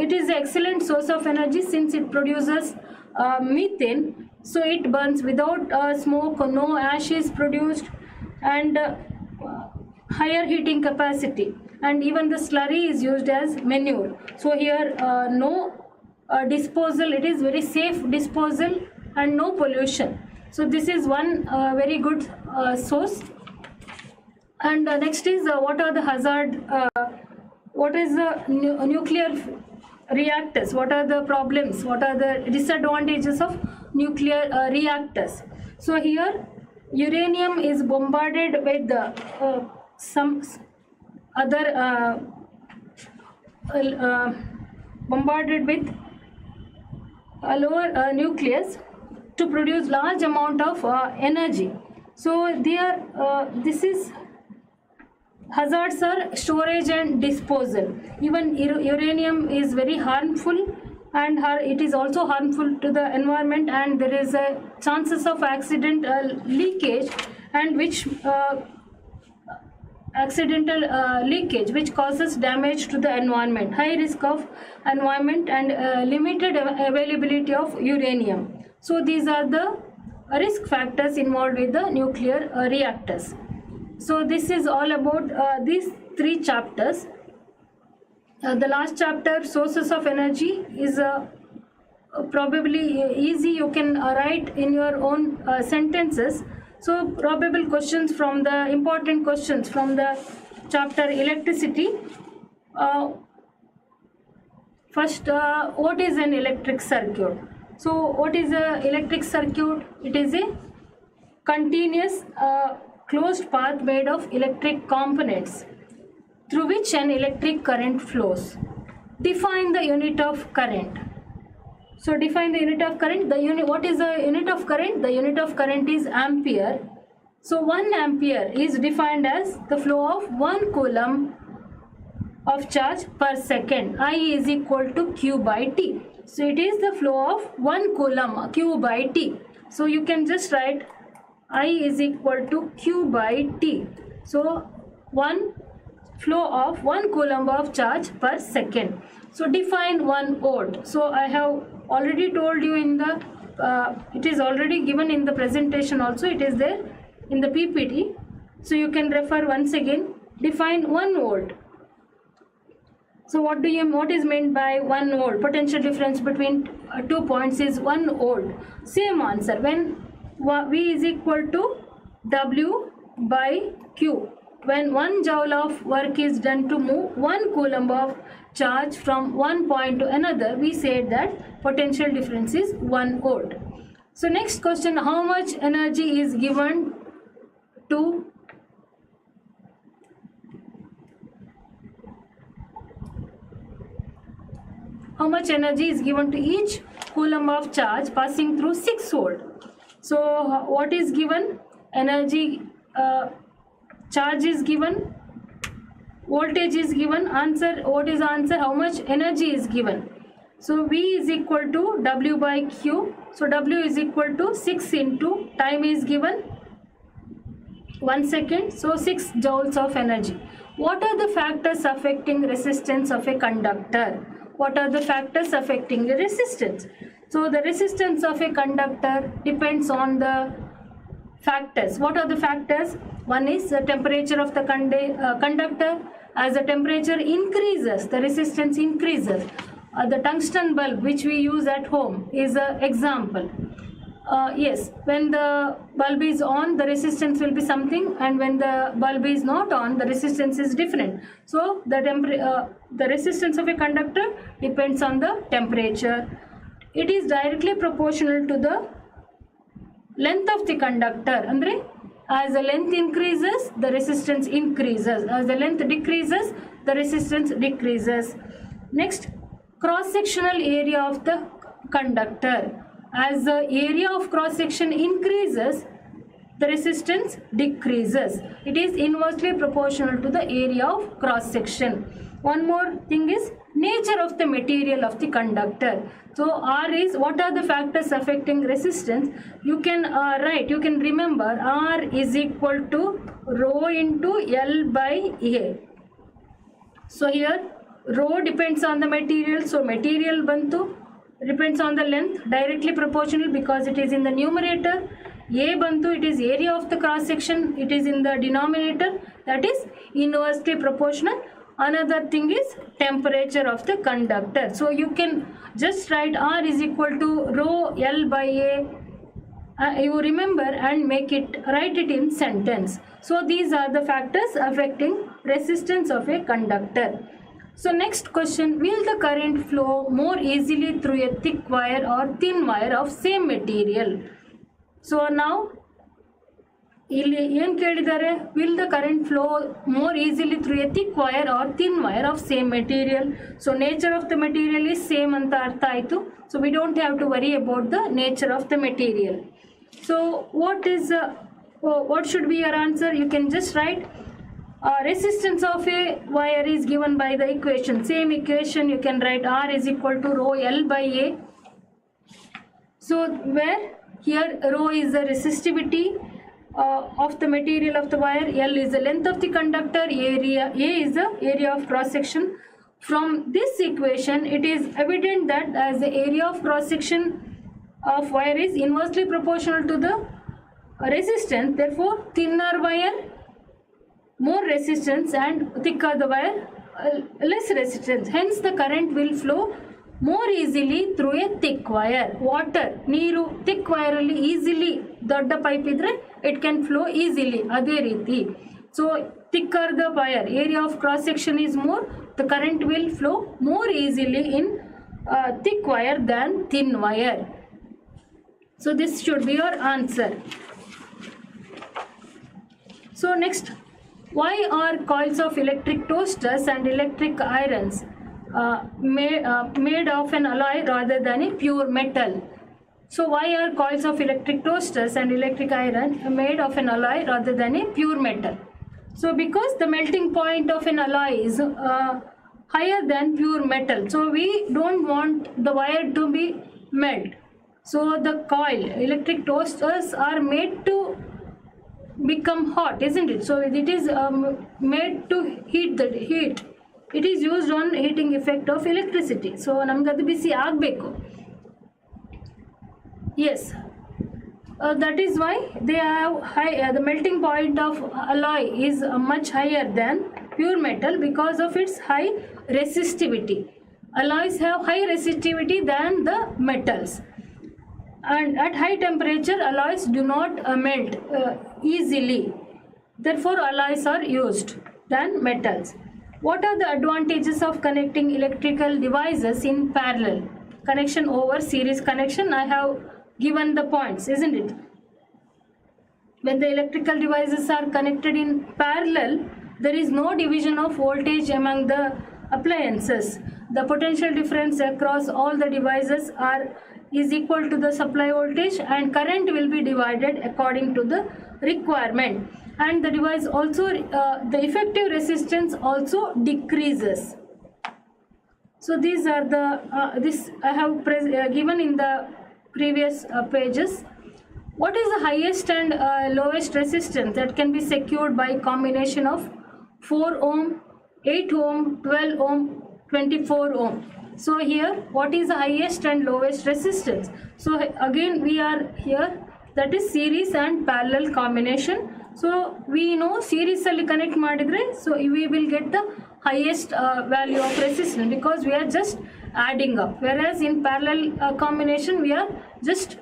[SPEAKER 1] it is an excellent source of energy, since it produces methane, so it burns without smoke, no ash is produced, and higher heating capacity, and even the slurry is used as manure. So here no disposal, it is very safe disposal and no pollution. So this is one very good source. And next is what are the hazard, what is the nuclear reactors, what are the problems, what are the disadvantages of nuclear reactors. So here uranium is bombarded with some other bombarded with a lower nucleus to produce large amount of energy. So this is hazards are storage and disposal. Even uranium is very harmful, and it is also harmful to the environment, and there is a chances of accidental leakage, and which accidental leakage which causes damage to the environment, high risk of environment, and limited availability of uranium. So these are the risk factors involved with the nuclear reactors. So this is all about these 3 chapters. The last chapter, sources of energy, is probably easy. You can write in your own sentences. So probable questions from the important questions from the chapter electricity. First, what is an electric circuit? So what is a electric circuit? It is a continuous closed path made of electric components through which an electric current flows. Define the unit of current. So define the unit of current. What is the unit of current? The unit of current is ampere. So 1 ampere is defined as the flow of 1 coulomb of charge per second. I is equal to Q by T. So it is the flow of 1 coulomb Q by T. So you can just write I is equal to Q by T. So flow of 1 coulomb of charge per second. So define 1 volt. So I have already told you in the it is already given in the presentation also. It is there in the PPT. So you can refer once again. Define 1 volt. So what is meant by 1 volt? Potential difference between 2 points is 1 volt. Same answer when V is equal to W by Q. When 1 joule of work is done to move 1 coulomb of charge from one point to another, we said that potential difference is 1 volt. So next question, how much energy is given to each coulomb of charge passing through 6 volt? So what is given? Energy, charge is given, voltage is given. Answer, what is the answer? How much energy is given? So V is equal to W by Q. So W is equal to 6 into time is given 1 second. So 6 joules of energy. What are the factors affecting resistance of a conductor? What are the factors affecting the resistance? So the resistance of a conductor depends on the factors. What are the factors? One is the temperature of the conductor. As the temperature increases, the resistance increases. The tungsten bulb which we use at home is an example. Yes, when the bulb is on, the resistance will be something, and when the bulb is not on, the resistance is different. So the resistance of a conductor depends on the temperature. It is directly proportional to the length of the conductor. Andre, as the length increases, the resistance increases. As the length decreases, the resistance decreases. Next, cross-sectional area of the conductor. As the area of cross-section increases, the resistance decreases. It is inversely proportional to the area of cross-section. One more thing is nature of the material of the conductor. So R is, what are the factors affecting resistance? You can write, you can remember R is equal to rho into L by A. So here rho depends on the material. So material bantu depends on the length, directly proportional because it is in the numerator. A bantu, it is area of the cross section, it is in the denominator, that is inversely proportional. Another thing is temperature of the conductor. So you can just write R is equal to rho L by A. You remember and write it in sentence. So these are the factors affecting resistance of a conductor. So next question, will the current flow more easily through a thick wire or thin wire of same material? So now, will the current flow more easily through a thick wire or thin wire of same material? So nature of the material is same anta artha aitu. So we don't have to worry about the nature of the material. So what should be your answer? You can just write resistance of a wire is given by the equation. Same equation you can write R is equal to rho L by A. So where here rho is the resistivity of the material of the wire, L is the length of the conductor, A is the area of cross section. From this equation it is evident that as the area of cross section of wire is inversely proportional to the resistance, therefore thinner wire more resistance and thicker the wire less resistance. Hence the current will flow more easily through a thick wire. Water, ನೀರು thick wire ಅಲ್ಲಿ easily ದೊಡ್ಡ pipe ಇದ್ರೆ it can flow easily. ಅದೇ ರೀತಿ so thicker the wire, area of cross section is more, the current will flow more easily in thick wire than thin wire. So this should be your answer. So next, why are coils of electric toasters and electric irons made of an alloy rather than a pure metal? So why are coils of electric toasters and electric iron made of an alloy rather than a pure metal? So because the melting point of an alloy is higher than pure metal, so we don't want the wire to be melt. So the coil, electric toasters are made to become hot, isn't it? So it is made to heat. It is used on heating effect of electricity. So ನಮಗೆ ಅದು ಬಿಸಿ ಆಗಬೇಕು. Yes, that is why they have high. The melting point of alloy is much higher than pure metal because of its high resistivity. Alloys have high resistivity than the metals. And at high temperature alloys do not melt easily, therefore alloys are used than metals. What are the advantages of connecting electrical devices in parallel? Connection over series connection, I have given the points, isn't it? When the electrical devices are connected in parallel, there is no division of voltage among the appliances. The potential difference across all the devices is equal to the supply voltage, and current will be divided according to the requirement, and the device also the effective resistance also decreases. So these are the this I have given in the previous pages. What is the highest and lowest resistance that can be secured by combination of 4 ohm, 8 ohm, 12 ohm, 24 ohm? So here, what is the highest and lowest resistance? So again we are here, that is series and parallel combination. So we know series alli connect madidre, so we will get the highest value of resistance because we are just adding up, whereas in parallel combination we are just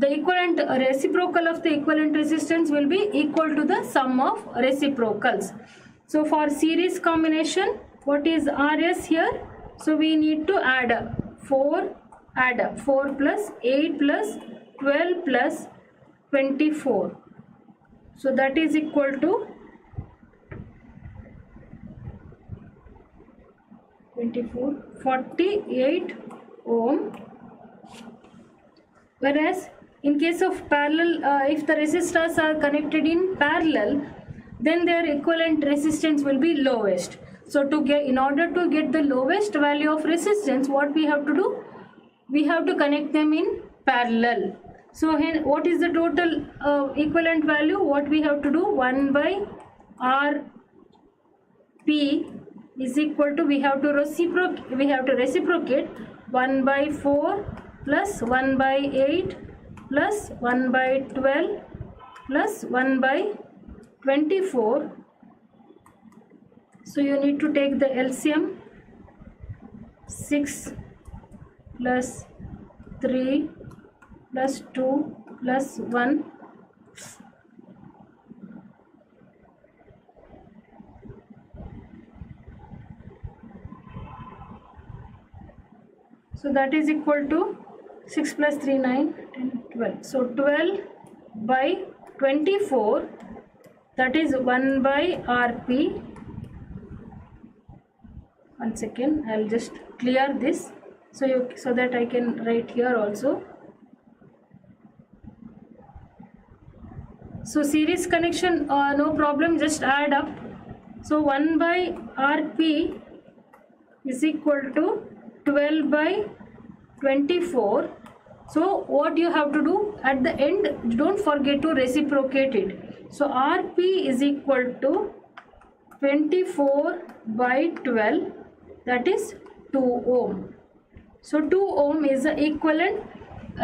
[SPEAKER 1] the equivalent reciprocal of the equivalent resistance will be equal to the sum of reciprocals. So for series combination, what is RS here? So we need to add up 4 plus 8 plus 12 plus 24. So that is equal to 48 ohm. Whereas in case of parallel, if the resistors are connected in parallel, then their equivalent resistance will be lowest. So in order to get the lowest value of resistance, what we have to do? We have to connect them in parallel. So what is the total equivalent value? What we have to do? 1 by Rp is equal to, we have to reciprocate 1 by 4 plus 1 by 8 plus 1 by 12 plus 1 by 24. So you need to take the LCM. 6 plus 3 plus 2 plus 1. So that is equal to 6 plus 3, 9, 10, 12. So 12 by 24, that is 1 by Rp. One second, I'll just clear this so that I can write here also. So series connection, no problem, just add up. So 1 by Rp is equal to 12 by 24. So what you have to do at the end, don't forget to reciprocate it. So Rp is equal to 24 by 12, that is 2 ohm. So 2 ohm is the equivalent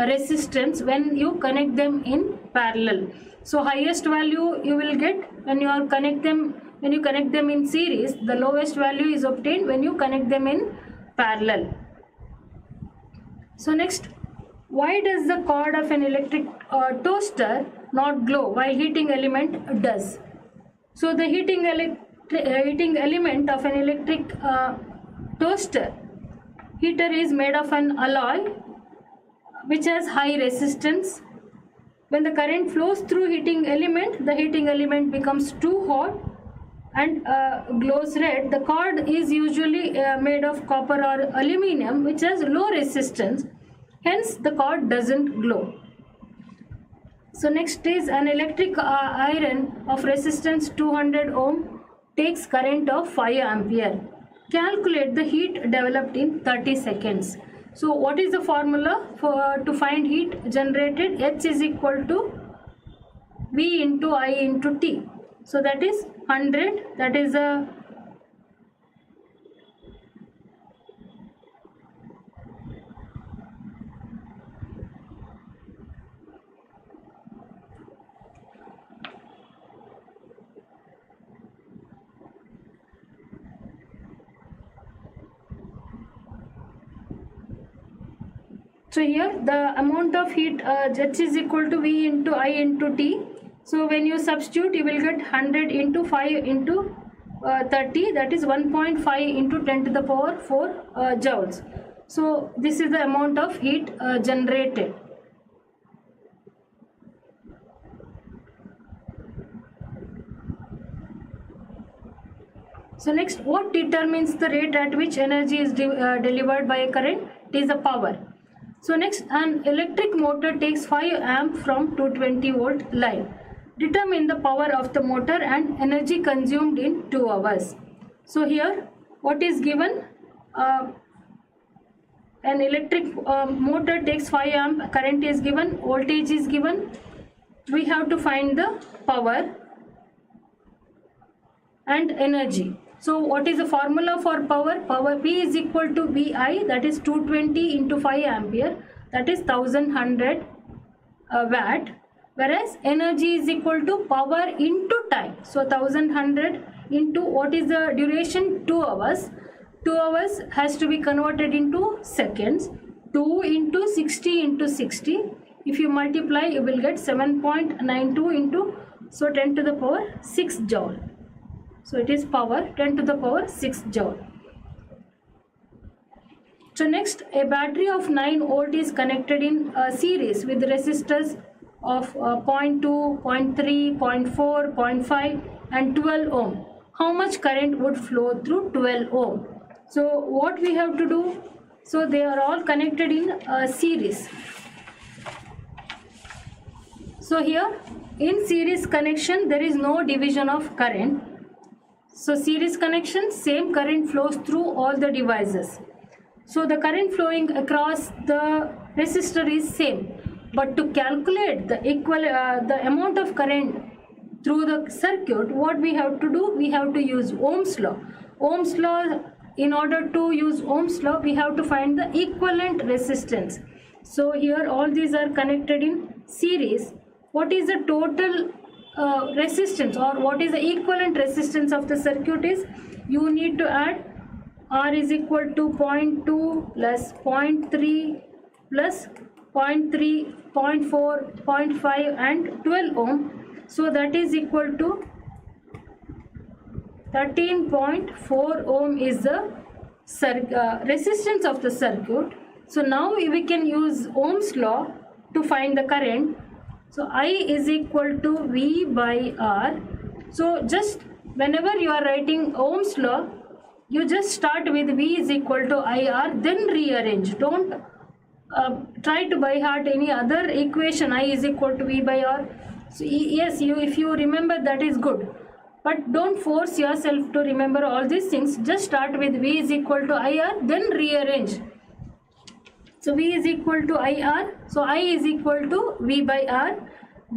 [SPEAKER 1] resistance when you connect them in parallel. So highest value you will get when you are connect them when you connect them in series, the lowest value is obtained when you connect them in parallel. So next, why does the cord of an electric toaster not glow while heating element does? So the heating element of an electric toaster heater is made of an alloy which has high resistance. When the current flows through heating element, the heating element becomes too hot and glows red. The cord is usually made of copper or aluminum which has low resistance, hence the cord doesn't glow. So next is an electric iron of resistance 200 ohm takes current of 5 ampere. Calculate the heat developed in 30 seconds. So what is the formula to find heat generated? H is equal to V into I into T. So that is 100, that is a so here the amount of heat H is equal to V into I into T. So when you substitute, you will get 100 into 5 into 30, that is 1.5 into 10 to the power 4 joules. So this is the amount of heat generated. So next, what determines the rate at which energy is delivered by a current? It is the power. So next, an electric motor takes 5 amp from 220 volt line. Determine the power of the motor and energy consumed in 2 hours. So here what is given? An electric motor takes 5 amp, current is given, voltage is given. We have to find the power and energy. So what is the formula for power? Power P is equal to VI, that is 220 into 5 ampere, that is 1100 watt. Whereas energy is equal to power into time. So 1100 into what is the duration? 2 hours. 2 hours has to be converted into seconds. 2 into 60 into 60. If you multiply, you will get 7.92 into, so 10 to the power 6 joule. So it is power 10 to the power 6 joule. So next, a battery of 9 volt is connected in series with resistors of 0.2, 0.3, 0.4, 0.5 and 12 ohm. How much current would flow through 12 ohm? So what we have to do? So they are all connected in series. So here in series connection there is no division of current. So series connection, same current flows through all the devices. So the current flowing across the resistor is same. But to calculate the the amount of current through the circuit, what we have to do? We have to use Ohm's law. Ohm's law, in order to use Ohm's law, we have to find the equivalent resistance. So here all these are connected in series. What is the total resistance, or what is the equivalent resistance of the circuit is? You need to add R is equal to 0.2 plus 0.3 plus 0.3, 0.4, 0.5 and 12 ohm. So that is equal to 13.4 ohm is the resistance of the circuit. So now we can use Ohm's law to find the current. So I is equal to V by R. So just whenever you are writing Ohm's law, you just start with V is equal to IR, then rearrange. Don't try to by heart any other equation. I is equal to V by R. So yes, if you remember, that is good. But don't force yourself to remember all these things. Just start with V is equal to IR, then rearrange. So V is equal to IR. So I is equal to V by R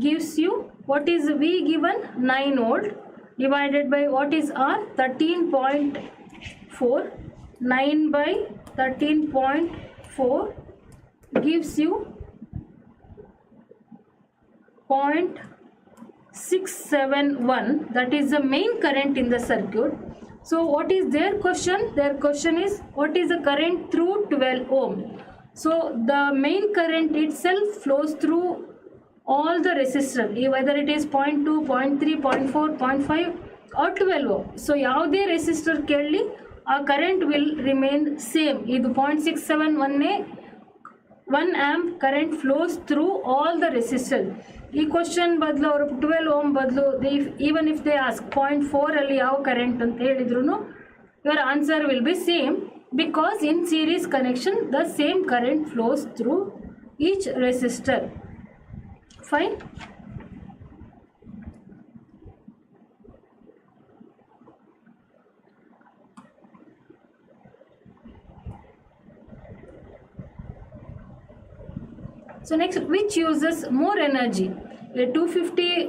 [SPEAKER 1] gives you, what is V given? 9 volt divided by what is R? 13.4. 9 by 13.4 gives you 671, that is the main current in the circuit. So what is their question? Their question is, what is the current through 12 ohm? So the main current itself flows through all the resistor, whether it is 0.2, 0.3, 0.4, 0.5 or 12 ohm. So ಯಾವುದೇ resistor ಕೇಳಲಿ ಆ current will remain same. ಇದು 0.671 1 amp current flows through all the resistors. ಈ question ಬದಲು ಅವರು 12 ohm ಬದಲು even if they ask 0.4 ಅಲ್ಲಿ ಯಾವ ಕರೆಂಟ್ ಅಂತ ಹೇಳಿದ್ರು your answer will be same, because in series connection the same current flows through each resistor. Fine. So next, which uses more energy, a 250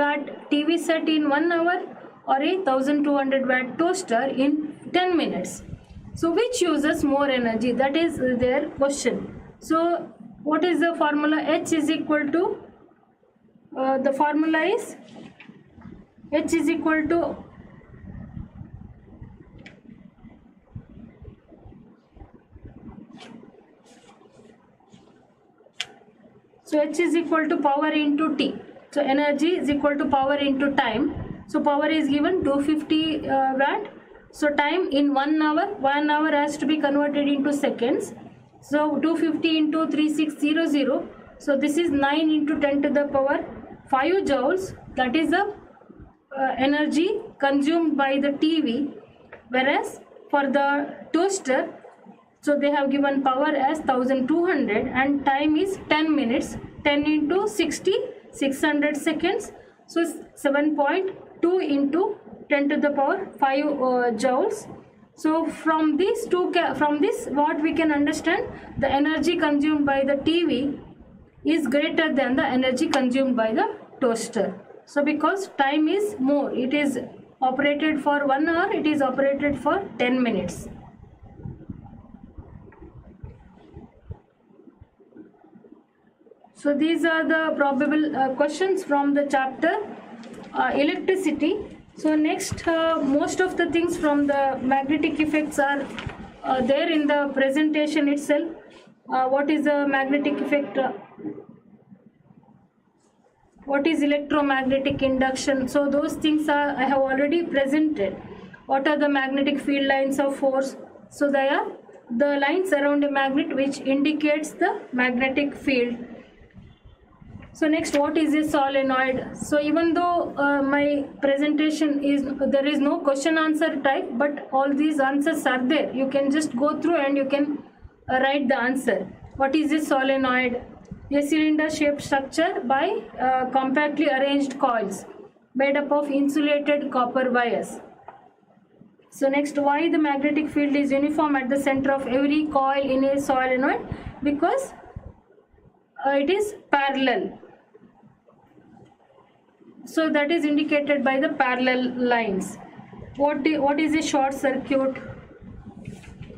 [SPEAKER 1] watt TV set in 1 hour or a 1200 watt toaster in 10 minutes? So which uses more energy? That is their question. So what is the formula? H is equal to the formula is H is equal to so H is equal to power into T. So energy is equal to power into time. So power is given 250 watt. So time in 1 hour, 1 hour has to be converted into seconds. So 250 into 3600. So this is 9 into 10 to the power 5 joules. That is the energy consumed by the TV. Whereas for the toaster, so they have given power as 1200 and time is 10 minutes. 10 into 60, 600 seconds. So 7.2 into 10 to the power 5 joules. So from this what we can understand, the energy consumed by the TV is greater than the energy consumed by the toaster. So because time is more, it is operated for 1 hour, it is operated for 10 minutes. So these are the probable questions from the chapter electricity. So next, most of the things from the magnetic effects are there in the presentation itself. What is the magnetic effect? What is electromagnetic induction? So those things are I have already presented. What are the magnetic field lines of force? So they are the lines around a magnet which indicates the magnetic field. So next, what is a solenoid? So even though my presentation is, there is no question answer type, but all these answers are there. You can just go through and you can write the answer. What is a solenoid? A cylinder shaped structure by compactly arranged coils made up of insulated copper wires. So next, why the magnetic field is uniform at the center of every coil in a solenoid? Because it is parallel. So that is indicated by the parallel lines. What is a short circuit?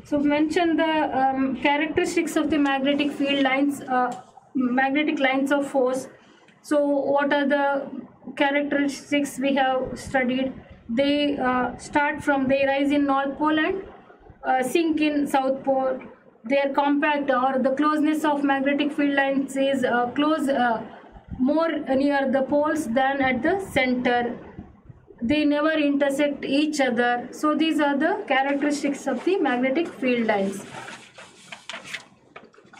[SPEAKER 1] So mention the characteristics of the magnetic field lines, magnetic lines of force. So what are the characteristics we have studied? They they rise in North Pole and sink in South Pole. They are compact, or the closeness of magnetic field lines is more near the poles than at the center. They never intersect each other. So these are the characteristics of the magnetic field lines.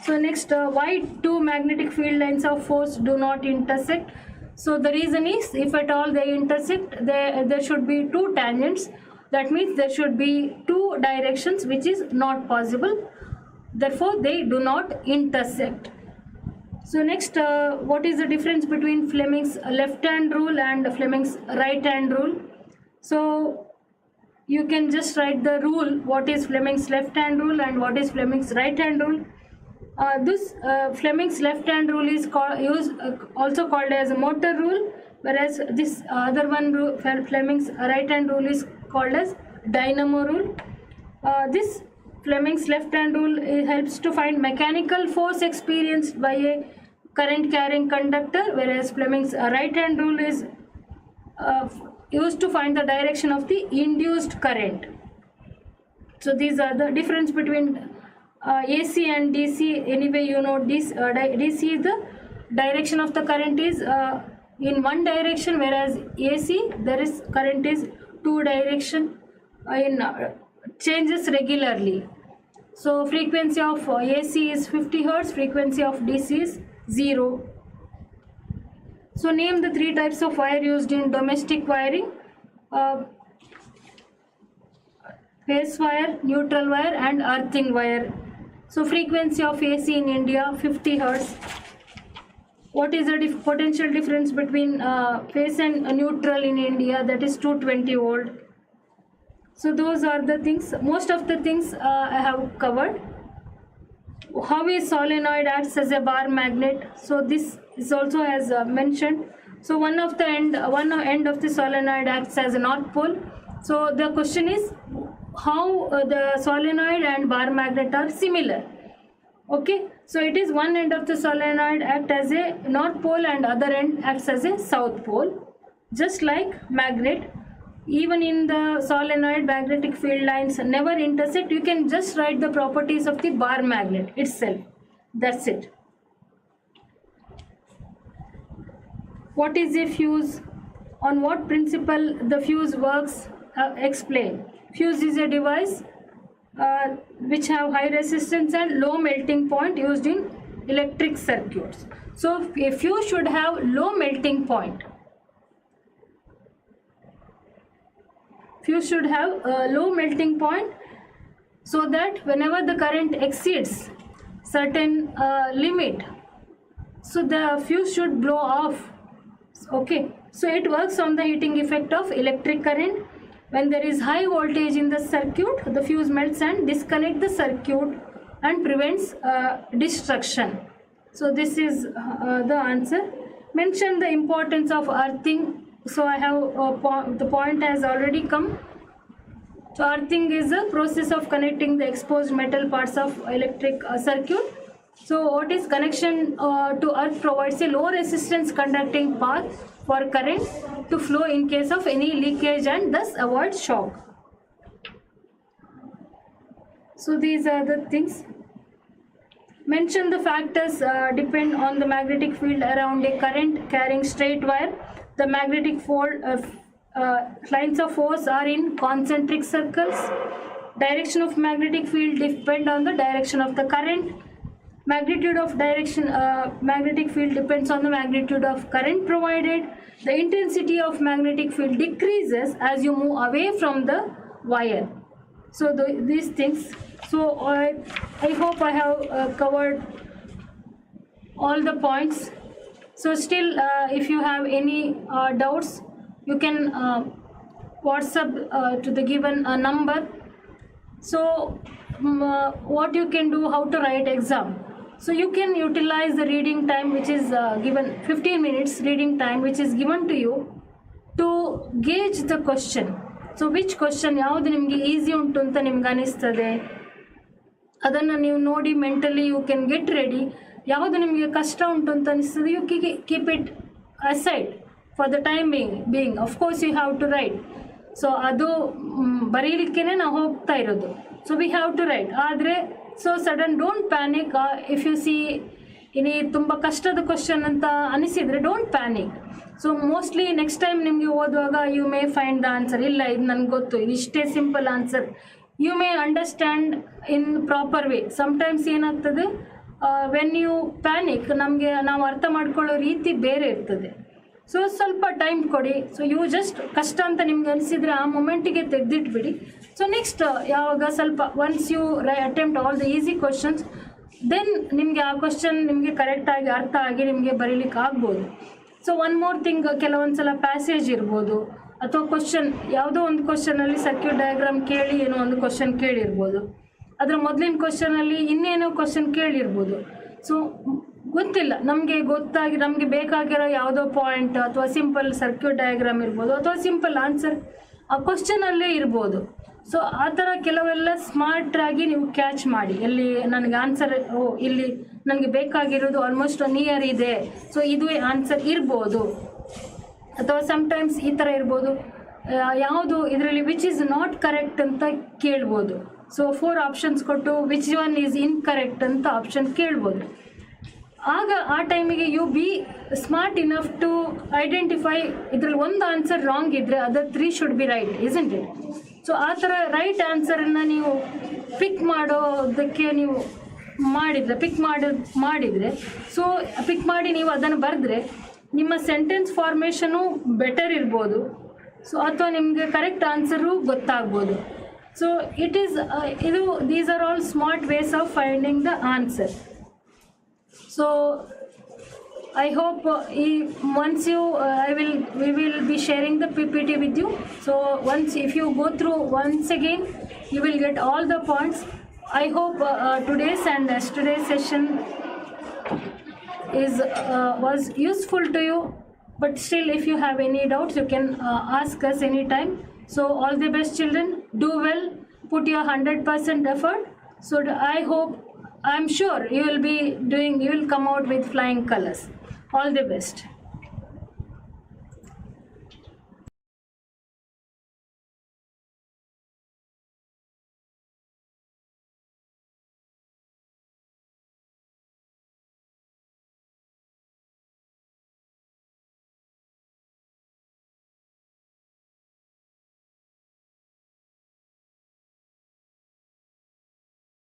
[SPEAKER 1] So next, why two magnetic field lines of force do not intersect? So the reason is, if at all they intersect, there should be two tangents. That means there should be two directions, which is not possible. Therefore they do not intersect. So next, what is the difference between Fleming's left hand rule and Fleming's right hand rule? So you can just write the rule, what is Fleming's left hand rule and what is Fleming's right hand rule. This Fleming's left hand rule is also called as a motor rule, whereas this other one, Fleming's right hand rule, is called as dynamo rule. This Fleming's left hand rule helps to find mechanical force experienced by a current carrying conductor, whereas Fleming's right hand rule is used to find the direction of the induced current. So these are the difference between AC and DC. Anyway, you know DC is the direction of the current is in one direction, whereas AC there is current is two direction in changes regularly. So frequency of AC is 50 Hz, frequency of DC is 0. So name the three types of wire used in domestic wiring: phase wire, neutral wire and earthing wire. So frequency of AC in India 50 Hz. What is the potential difference between phase and neutral in India? That is 220 volt. So those are the things, most of the things I have covered. How is solenoid acts as a bar magnet? So this is also as mentioned. So one end of the solenoid acts as a north pole. So the question is how the solenoid and bar magnet are similar. Okay, so it is one end of the solenoid act as a north pole and other end acts as a south pole. Just like magnet, even in the solenoid, magnetic field lines never intersect. You can just write the properties of the bar magnet itself. That's it. What is a fuse? On what principle the fuse works? Explain. Fuse is a device which have high resistance and low melting point used in electric circuits. So a fuse should have low melting point. Fuse should have a low melting point so that whenever the current exceeds certain limit, so the fuse should blow off. Okay, so it works on the heating effect of electric current. When there is high voltage in the circuit, the fuse melts and disconnects the circuit and prevents destruction. So this is the answer. Mention the importance of earthing. So I have the point has already come. So earthing is a process of connecting the exposed metal parts of electric circuit. So what is connection to earth provides a low resistance conducting path for current to flow in case of any leakage and thus avoid shock. So these are the things. Mention the factors depend on the magnetic field around a current carrying straight wire. The magnetic lines of force are in concentric circles. Direction of magnetic field depend on the direction of the current. Magnitude of magnetic field depends on the magnitude of current provided. The intensity of magnetic field decreases as you move away from the wire. So these things. So I hope I have covered all the points. So still if you have any doubts, you can WhatsApp to the given number. So what you can do, how to write exam. So you can utilize the reading time which is given, 15 minutes reading time which is given to you to gauge the question. So which question ಯಾವುದು ನಿಮಗೆ easy ಉಂಟು ಅಂತ ನಿಮ್ಗೆ ಅನಿಸ್ತದೆ ಅದನ್ನು ನೀವು ನೋಡಿ mentally you can get ready. ಯಾವುದು ನಿಮಗೆ ಕಷ್ಟ ಉಂಟು ಅಂತ ಅನಿಸ್ತದೆ you keep it aside for the time being. Of course you have to write. So ಅದು ಬರೀಲಿಕ್ಕೇ ನಾವು ಹೋಗ್ತಾ ಇರೋದು. So we have to write. ಆದರೆ so sudden don't panic. If you see any ತುಂಬ ಕಷ್ಟದ ಕ್ವಶನ್ ಅಂತ ಅನಿಸಿದರೆ don't panic. So mostly next time ನಿಮಗೆ ಓದುವಾಗ you may find the answer. ಇಲ್ಲ ಇದು ನನಗೆ ಗೊತ್ತು, ಇದು ಇಷ್ಟೇ simple answer. You may understand in proper way. Sometimes ಏನಾಗ್ತದೆ ವೆನ್ ಯು ಪ್ಯಾನಿಕ್ ನಾವು ಅರ್ಥ ಮಾಡ್ಕೊಳ್ಳೋ ರೀತಿ ಬೇರೆ ಇರ್ತದೆ. ಸೊ ಸ್ವಲ್ಪ ಟೈಮ್ ಕೊಡಿ. ಸೊ ಯು ಜಸ್ಟ್ ಕಷ್ಟ ಅಂತ ನಿಮ್ಗೆ ಅನಿಸಿದರೆ ಆ ಮೊಮೆಂಟಿಗೆ ತೆಗೆದಿಟ್ಬಿಡಿ. ಸೊ ನೆಕ್ಸ್ಟ್ ಯಾವಾಗ ಸ್ವಲ್ಪ once you attempt all the easy questions, then ನಿಮಗೆ ಆ ಕ್ವಶನ್ ನಿಮಗೆ ಕರೆಕ್ಟಾಗಿ ಅರ್ಥ ಆಗಿ ನಿಮಗೆ ಬರೀಲಿಕ್ಕೆ ಆಗ್ಬೋದು. ಸೊ ಒನ್ ಮೋರ್ ಥಿಂಗ್, ಕೆಲವೊಂದ್ಸಲ ಪ್ಯಾಸೇಜ್ ಇರ್ಬೋದು ಅಥವಾ ಕ್ವಶನ್ ಯಾವುದೋ ಒಂದು ಕ್ವಶನಲ್ಲಿ ಸರ್ಕ್ಯೂಟ್ ಡಯಾಗ್ರಾಮ್ ಕೇಳಿ ಏನೋ ಒಂದು ಕ್ವಶನ್ ಕೇಳಿರ್ಬೋದು. ಅದರ ಮೊದಲಿನ ಕ್ವಶನಲ್ಲಿ ಇನ್ನೇನೋ ಕ್ವಶನ್ ಕೇಳಿರ್ಬೋದು. ಸೊ ಗೊತ್ತಿಲ್ಲ, ನಮಗೆ ಬೇಕಾಗಿರೋ ಯಾವುದೋ ಪಾಯಿಂಟ್ ಅಥವಾ ಸಿಂಪಲ್ ಸರ್ಕ್ಯೂಟ್ ಡಯಾಗ್ರಾಮ್ ಇರ್ಬೋದು ಅಥವಾ ಸಿಂಪಲ್ ಆನ್ಸರ್ ಆ ಕ್ವಶನಲ್ಲೇ ಇರ್ಬೋದು. ಸೊ ಆ ಥರ ಕೆಲವೆಲ್ಲ ಸ್ಮಾರ್ಟಾಗಿ ನೀವು ಕ್ಯಾಚ್ ಮಾಡಿ, ಎಲ್ಲಿ ನನಗೆ ಆನ್ಸರ್ ಇಲ್ಲಿ ನನಗೆ ಬೇಕಾಗಿರೋದು ಆಲ್ಮೋಸ್ಟ್ ನಿಯರ್ ಇದೆ, ಸೊ ಇದು ಆನ್ಸರ್ ಇರ್ಬೋದು. ಅಥವಾ ಸಮ್ಟೈಮ್ಸ್ ಈ ಥರ ಇರ್ಬೋದು, ಯಾವುದು ಇದರಲ್ಲಿ ವಿಚ್ ಈಸ್ ನಾಟ್ ಕರೆಕ್ಟ್ ಅಂತ ಕೇಳ್ಬೋದು. ಸೊ 4 ಆಪ್ಷನ್ಸ್ ಕೊಟ್ಟು ವಿಚ್ ಒನ್ ಈಸ್ ಇನ್ಕರೆಕ್ಟ್ ಅಂತ ಆಪ್ಷನ್ ಕೇಳ್ಬೋದು. ಆಗ ಆ ಟೈಮಿಗೆ you be smart enough to identify ಇದರಲ್ಲಿ ಒಂದು ಆನ್ಸರ್ ರಾಂಗ್ ಇದ್ದರೆ other 3 should be right, isn't it? So ಆ ಥರ ರೈಟ್ ಆನ್ಸರನ್ನು ನೀವು ಪಿಕ್ ಮಾಡೋದಕ್ಕೆ ನೀವು ಮಾಡಿದರೆ ಸೊ ಪಿಕ್ ಮಾಡಿ ನೀವು ಅದನ್ನು ಬರೆದ್ರೆ ನಿಮ್ಮ ಸೆಂಟೆನ್ಸ್ ಫಾರ್ಮೇಷನು ಬೆಟರ್ ಇರ್ಬೋದು. ಸೊ ಅಥವಾ ನಿಮಗೆ ಕರೆಕ್ಟ್ ಆನ್ಸರು ಗೊತ್ತಾಗ್ಬೋದು. So these are all smart ways of finding the answer. So I hope we will be sharing the PPT with you. So if you go through once again, you will get all the points. I hope today's and yesterday's session was useful to you. But still, if you have any doubts, you can ask us anytime. So all the best, children. Do well. Put your 100% effort. So I'm sure you will come out with flying colors. All the best.